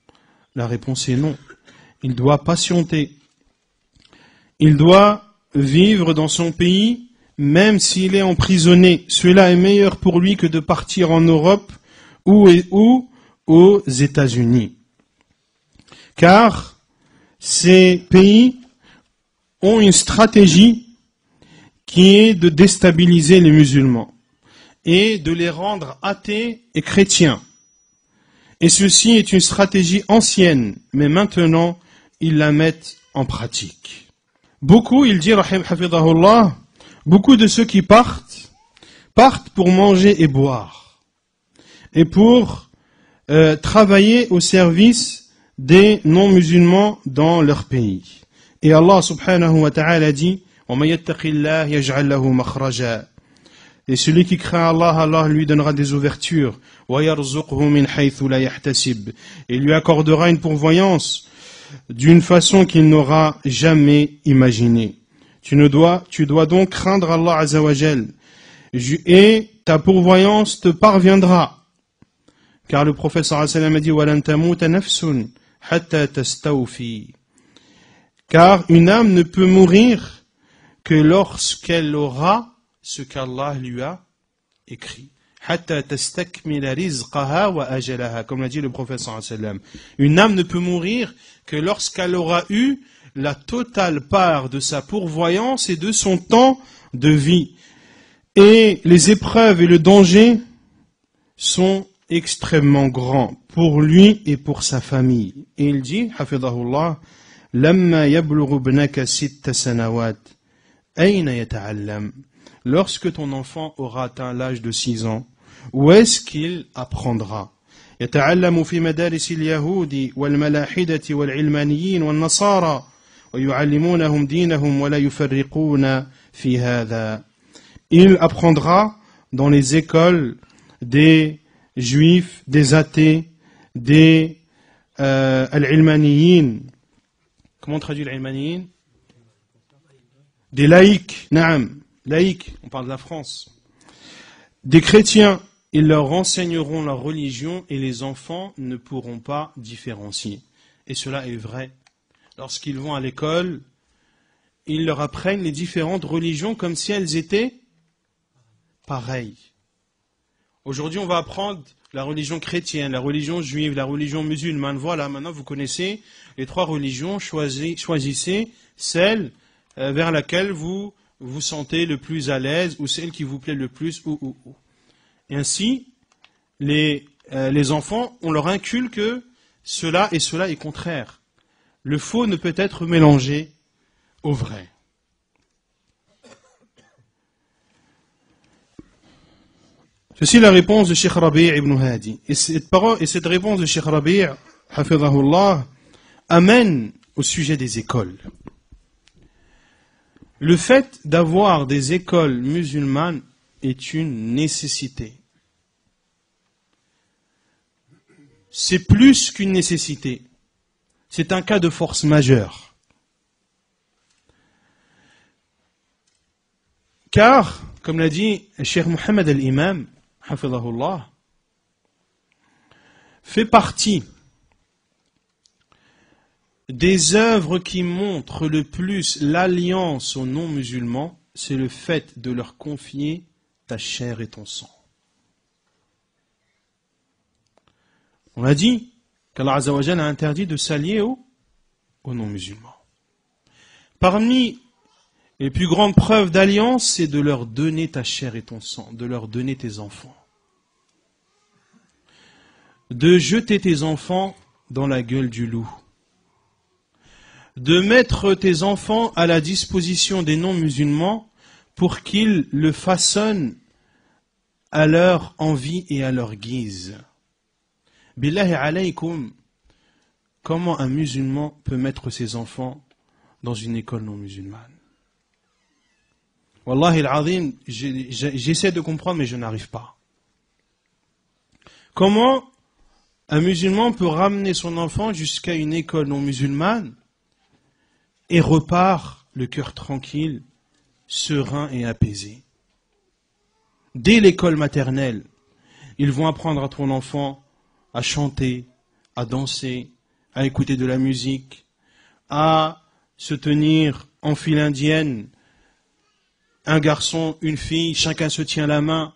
La réponse est non. il doit patienter. Il doit vivre dans son pays, même s'il est emprisonné. Cela est meilleur pour lui que de partir en Europe ou aux États-Unis. Car ces pays ont une stratégie qui est de déstabiliser les musulmans et de les rendre athées et chrétiens. Et ceci est une stratégie ancienne, mais maintenant, ils la mettent en pratique. Beaucoup, il dit, hafidahullah, beaucoup de ceux qui partent pour manger et boire, et pour travailler au service des non-musulmans dans leur pays. Et Allah subhanahu wa ta'ala dit, وَمَن يَتَّقِ اللَّهَ يَجْعَلْ لَهُ مَخْرَجًا. Et celui qui craint Allah, Allah lui donnera des ouvertures. وَيَرْزُقْهُ مِنْ حَيْثُ لَا يَحْتَسِبْ. Et lui accordera une pourvoyance d'une façon qu'il n'aura jamais imaginée. Tu dois donc craindre Allah Azza wa Jal. Et ta pourvoyance te parviendra. Car le prophète sallallahu alayhi wa sallam a dit وَلَن تَمُوتَ نَفْسٌ حَتَّى تَسْتَوْفِي. Car une âme ne peut mourir que lorsqu'elle aura ce qu'Allah lui a écrit. حَتَّى تَسْتَكْمِلَ رِزْقَهَا وَأَجَلَهَا. Comme l'a dit le prophète sallallahu alayhi wa sallam. Une âme ne peut mourir que lorsqu'elle aura eu la totale part de sa pourvoyance et de son temps de vie. Et les épreuves et le danger sont extrêmement grands pour lui et pour sa famille. Et il dit, hafidahullah, لَمَّا يَبْلُغُ ابْنَكَ سِتَّ سَنَوَاتٍ أَيْنَ يَتَعَلَّمُ. Lorsque ton enfant aura atteint l'âge de 6 ans, où est-ce qu'il apprendra? يتعلم في مدارس اليهود والملاحدة والعلمانيين والنصارى ويعلمونهم دينهم ولا يفرقون في هذا. Il apprendra dans les écoles des juifs, des athées, des al-ilmaniyin. Comment on traduit al-ilmaniyin? Des laïcs, naam, laïcs, on parle de la France. Des chrétiens, ils leur enseigneront leur religion et les enfants ne pourront pas différencier. Et cela est vrai. Lorsqu'ils vont à l'école, ils leur apprennent les différentes religions comme si elles étaient pareilles. Aujourd'hui, on va apprendre la religion chrétienne, la religion juive, la religion musulmane. Voilà, maintenant vous connaissez les 3 religions. Choisissez celle vers laquelle vous vous sentez le plus à l'aise ou celle qui vous plaît le plus ou. Et ainsi, les enfants, on leur inculque que cela est contraire. Le faux ne peut être mélangé au vrai. Ceci est la réponse de Cheikh Rabi' ibn Hadi. Et cette réponse de Cheikh Rabi', hafidahullah, amène au sujet des écoles. Le fait d'avoir des écoles musulmanes est une nécessité. C'est plus qu'une nécessité. C'est un cas de force majeure. Car, comme l'a dit Cheikh Mohammed al-Imam, hafidahullah, fait partie des œuvres qui montrent le plus l'alliance aux non-musulmans, c'est le fait de leur confier ta chair et ton sang. On a dit qu'Allah Azza wa Jalla a interdit de s'allier aux non-musulmans. Parmi les plus grandes preuves d'alliance, c'est de leur donner ta chair et ton sang, de leur donner tes enfants. De jeter tes enfants dans la gueule du loup. De mettre tes enfants à la disposition des non-musulmans pour qu'ils le façonnent à leur envie et à leur guise. Billahi alaykum, comment un musulman peut mettre ses enfants dans une école non musulmane? Wallahi al-azim, j'essaie de comprendre mais je n'arrive pas. Comment un musulman peut ramener son enfant jusqu'à une école non musulmane et repart le cœur tranquille, serein et apaisé? Dès l'école maternelle, ils vont apprendre à ton enfant à chanter, à danser, à écouter de la musique, à se tenir en file indienne, un garçon, une fille, chacun se tient la main.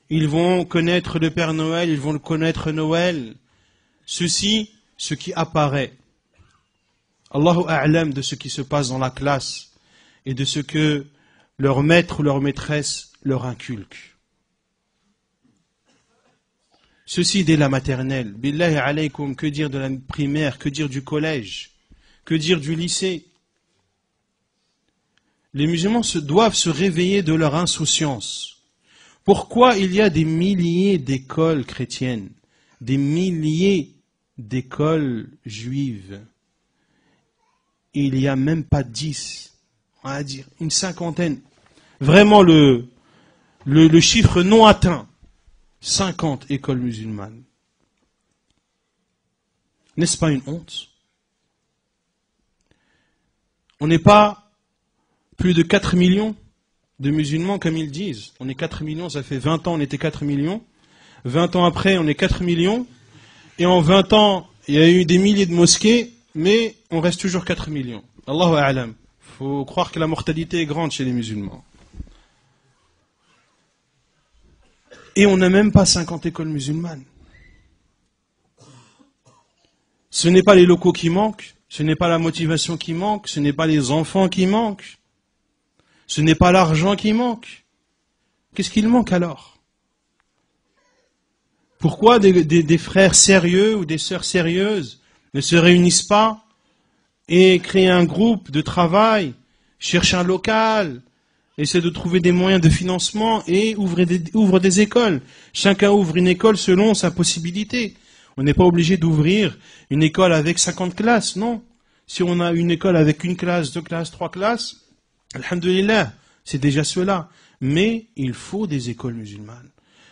Ils vont connaître le Père Noël, ils vont connaître Noël. Ceci, ce qui apparaît. Allahu a'lam de ce qui se passe dans la classe et de ce que leur maître ou leur maîtresse leur inculque. Ceci dès la maternelle. Billahi alaykum, que dire de la primaire, que dire du collège, que dire du lycée? Les musulmans doivent se réveiller de leur insouciance. Pourquoi il y a des milliers d'écoles chrétiennes, des milliers d'écoles juives? Il n'y a même pas 10, on va dire une cinquantaine. Vraiment le chiffre non atteint. 50 écoles musulmanes. N'est-ce pas une honte? On n'est pas plus de 4 millions de musulmans comme ils disent. On est 4 millions, ça fait 20 ans on était 4 millions. 20 ans après on est 4 millions. Et en 20 ans il y a eu des milliers de mosquées, mais on reste toujours 4 millions. Allahu a'lam. Il faut croire que la mortalité est grande chez les musulmans. Et on n'a même pas 50 écoles musulmanes. Ce n'est pas les locaux qui manquent, ce n'est pas la motivation qui manque, ce n'est pas les enfants qui manquent, ce n'est pas l'argent qui manque. Qu'est-ce qu'il manque alors? Pourquoi des frères sérieux ou des sœurs sérieuses ne se réunissent pas et créent un groupe de travail, cherchent un local, essaie de trouver des moyens de financement et ouvre des écoles. Chacun ouvre une école selon sa possibilité. On n'est pas obligé d'ouvrir une école avec 50 classes, non. Si on a une école avec une classe, 2 classes, 3 classes, alhamdulillah, c'est déjà cela. Mais il faut des écoles musulmanes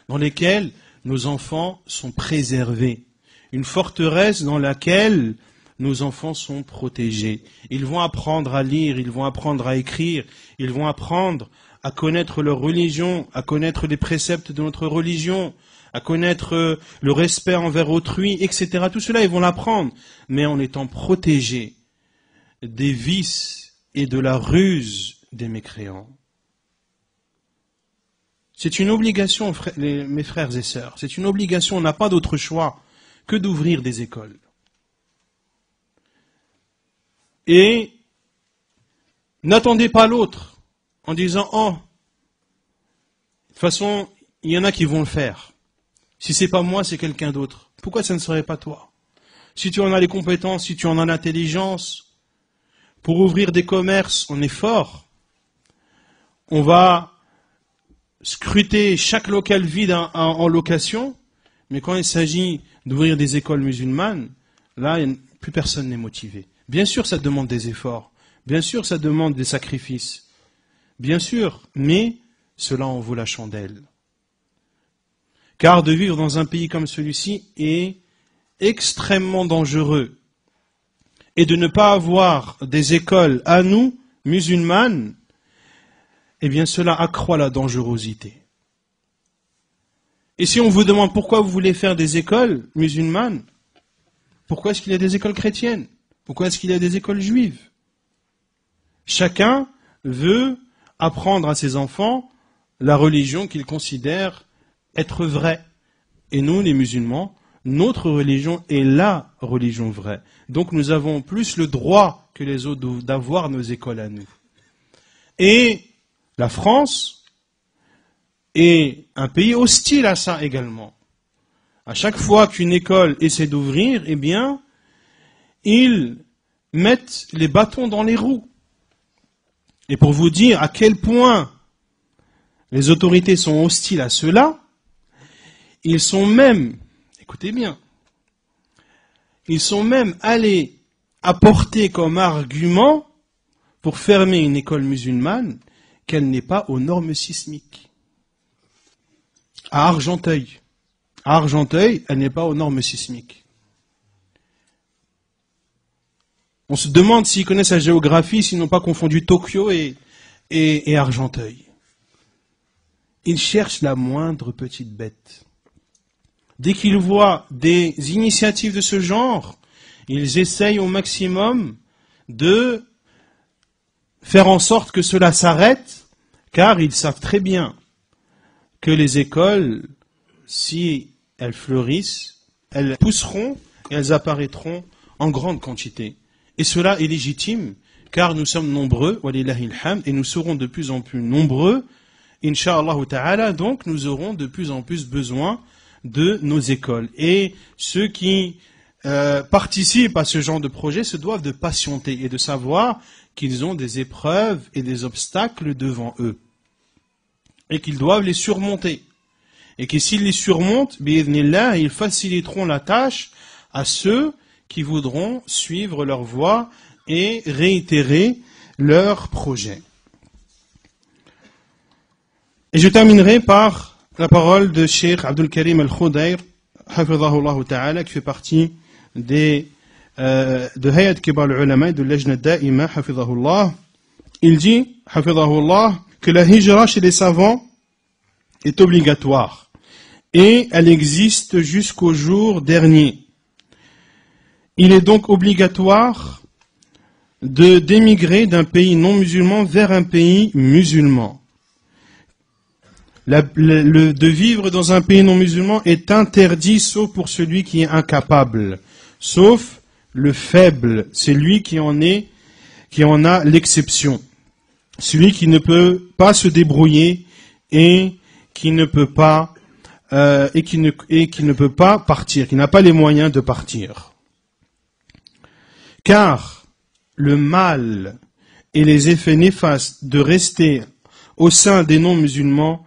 dans lesquelles nos enfants sont préservés. Une forteresse dans laquelle nos enfants sont protégés. Ils vont apprendre à lire, ils vont apprendre à écrire, ils vont apprendre à connaître leur religion, à connaître les préceptes de notre religion, à connaître le respect envers autrui, etc. Tout cela, ils vont l'apprendre, mais en étant protégés des vices et de la ruse des mécréants. C'est une obligation, mes frères et sœurs, c'est une obligation, on n'a pas d'autre choix que d'ouvrir des écoles. Et n'attendez pas l'autre en disant « Oh, de toute façon, il y en a qui vont le faire. Si c'est pas moi, c'est quelqu'un d'autre. Pourquoi ça ne serait pas toi? Si tu en as les compétences, si tu en as l'intelligence, pour ouvrir des commerces, on est fort. On va scruter chaque local vide en location, mais quand il s'agit d'ouvrir des écoles musulmanes, là, plus personne n'est motivé. Bien sûr, ça demande des efforts. Bien sûr, ça demande des sacrifices. Bien sûr, mais cela en vaut la chandelle. Car de vivre dans un pays comme celui-ci est extrêmement dangereux. Et de ne pas avoir des écoles à nous, musulmanes, eh bien cela accroît la dangerosité. Et si on vous demande pourquoi vous voulez faire des écoles musulmanes, pourquoi est-ce qu'il y a des écoles chrétiennes? Pourquoi est-ce qu'il y a des écoles juives? Chacun veut apprendre à ses enfants la religion qu'il considère être vraie. Et nous, les musulmans, notre religion est la religion vraie. Donc nous avons plus le droit que les autres d'avoir nos écoles à nous. Et la France est un pays hostile à ça également. À chaque fois qu'une école essaie d'ouvrir, eh bien, ils mettent les bâtons dans les roues. Et pour vous dire à quel point les autorités sont hostiles à cela, ils sont même, écoutez bien, ils sont même allés apporter comme argument pour fermer une école musulmane qu'elle n'est pas aux normes sismiques. À Argenteuil. À Argenteuil, elle n'est pas aux normes sismiques. On se demande s'ils connaissent la géographie, s'ils n'ont pas confondu Tokyo et Argenteuil. Ils cherchent la moindre petite bête. Dès qu'ils voient des initiatives de ce genre, ils essayent au maximum de faire en sorte que cela s'arrête, car ils savent très bien que les écoles, si elles fleurissent, elles pousseront et elles apparaîtront en grande quantité. Et cela est légitime, car nous sommes nombreux, walillahil hamd, et nous serons de plus en plus nombreux, incha'Allah ta'ala, donc nous aurons de plus en plus besoin de nos écoles. Et ceux qui participent à ce genre de projet se doivent de patienter et de savoir qu'ils ont des épreuves et des obstacles devant eux. Et qu'ils doivent les surmonter. Et que s'ils les surmontent, bi'idhnillah, ils faciliteront la tâche à ceux qui voudront suivre leur voie et réitérer leur projet. Et je terminerai par la parole de Cheikh Abdul Karim Al-Khudayr, hafidhahullah ta'ala, qui fait partie de Hayat Kibar al-Ulama, de Lajna Da'ima, hafidhahullah. Il dit, hafidhahullah, que la hijra chez les savants est obligatoire et elle existe jusqu'au jour dernier. Il est donc obligatoire d'émigrer d'un pays non musulman vers un pays musulman. De vivre dans un pays non musulman est interdit sauf pour celui qui est incapable, sauf le faible, c'est lui qui en a l'exception. Celui qui ne peut pas se débrouiller et qui ne peut pas partir, qui n'a pas les moyens de partir. Car le mal et les effets néfastes de rester au sein des non-musulmans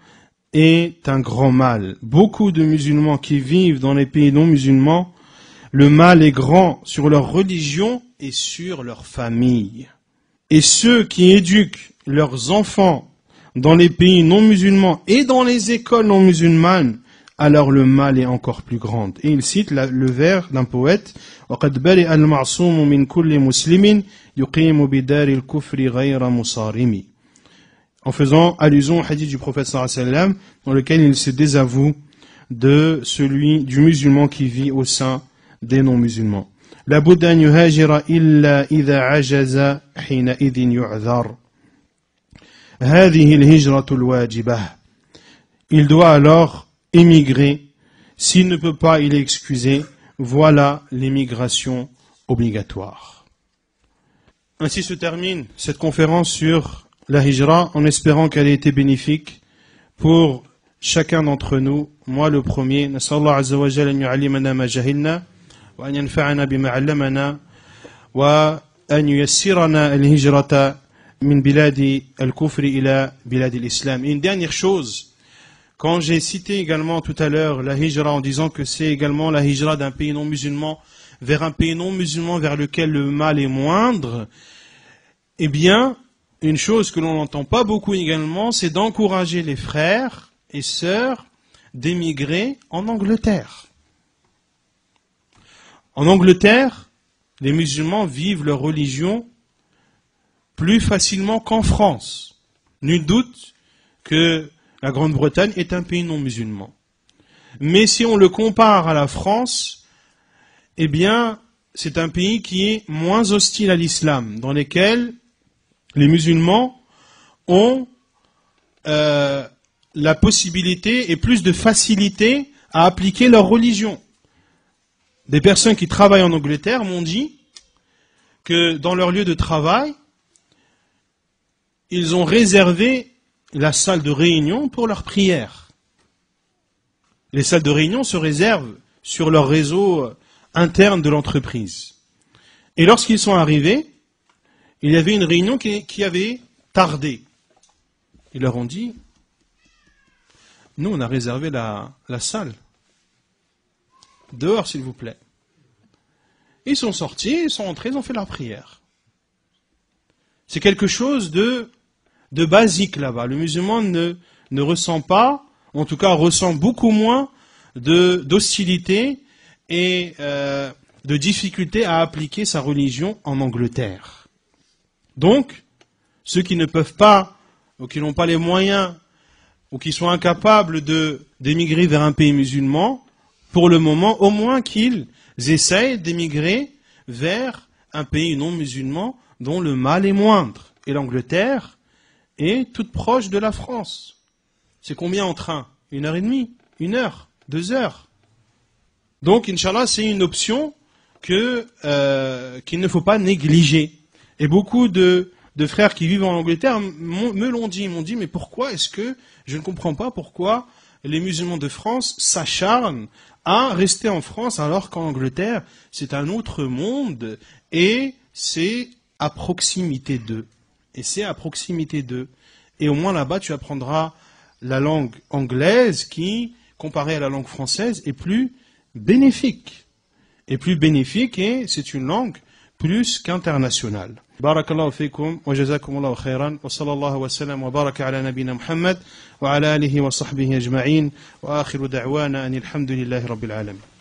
est un grand mal. Beaucoup de musulmans qui vivent dans les pays non-musulmans, le mal est grand sur leur religion et sur leur famille. Et ceux qui éduquent leurs enfants dans les pays non musulmans et dans les écoles non musulmanes, alors le mal est encore plus grand. Et il cite le vers d'un poète, وَقَدْ بَرِئَ الْمَعْصُومُ مِنْ كُلِّ مُسْلِمٍ يُقِيمُ بِدَارِ الْكُفْرِ غَيْرَ مُصَارِمِ, en faisant allusion au hadith du prophète sallallahu alayhi wa sallam, dans lequel il se désavoue du musulman qui vit au sein des non-musulmans. لَا بُدَّ أَنْ يُهَاجِرَ إِلَّا إِذَا عَجَزَ حِينَئِذٍ يُعْذَرُ هذه الهجرة الواجبة. Il doit alors émigrer. S'il ne peut pas, il est excusé. Voilà l'émigration obligatoire. Ainsi se termine cette conférence sur la hijra, en espérant qu'elle ait été bénéfique pour chacun d'entre nous. Moi le premier. Nas'Allah azza wa jalla an yu'allimana ma jahilna wa an yanfa'ana bima 'allamana wa an yuyassirana al-hijrata min biladi al-kufri ila biladi al-islam. Une dernière chose, quand j'ai cité également tout à l'heure la hijra en disant que c'est également la hijra d'un pays non musulman vers un pays non musulman vers lequel le mal est moindre, eh bien, une chose que l'on n'entend pas beaucoup également, c'est d'encourager les frères et sœurs d'émigrer en Angleterre. En Angleterre, les musulmans vivent leur religion plus facilement qu'en France. Nul doute que la Grande-Bretagne est un pays non musulman. Mais si on le compare à la France, eh bien, c'est un pays qui est moins hostile à l'islam, dans lequel les musulmans ont la possibilité et plus de facilité à appliquer leur religion. Des personnes qui travaillent en Angleterre m'ont dit que dans leur lieu de travail, ils ont réservé la salle de réunion pour leurs prières. Les salles de réunion se réservent sur leur réseau interne de l'entreprise. Et lorsqu'ils sont arrivés, il y avait une réunion qui avait tardé. Ils leur ont dit, nous on a réservé la salle. Dehors s'il vous plaît. Ils sont sortis, ils sont entrés, ils ont fait leur prière. C'est quelque chose de basique là-bas. Le musulman ne ressent pas, en tout cas ressent beaucoup moins d'hostilité et de difficulté à appliquer sa religion en Angleterre. Donc, ceux qui ne peuvent pas, ou qui n'ont pas les moyens, ou qui sont incapables d'émigrer vers un pays musulman, pour le moment, au moins qu'ils essayent d'émigrer vers un pays non musulman dont le mal est moindre. Et l'Angleterre est toute proche de la France. C'est combien en train? 1h30, 1 heure, 2 heures. Donc, Inch'Allah, c'est une option qu'il ne faut pas négliger. Et beaucoup de frères qui vivent en Angleterre me l'ont dit. Ils m'ont dit, mais pourquoi est-ce que, je ne comprends pas pourquoi les musulmans de France s'acharnent à rester en France alors qu'en Angleterre, c'est un autre monde et c'est à proximité d'eux. Et au moins là-bas, tu apprendras la langue anglaise qui, comparée à la langue française, est plus bénéfique. Et c'est une langue plus qu'internationale. Barakallahu fikum wa jazakumullahu khairan wa sallallahu wa sallam wa baraka ala nabina Muhammad wa ala alihi wa sahbihi ajma'in wa akhiru da'wana anil hamdulillahi rabbil alamin.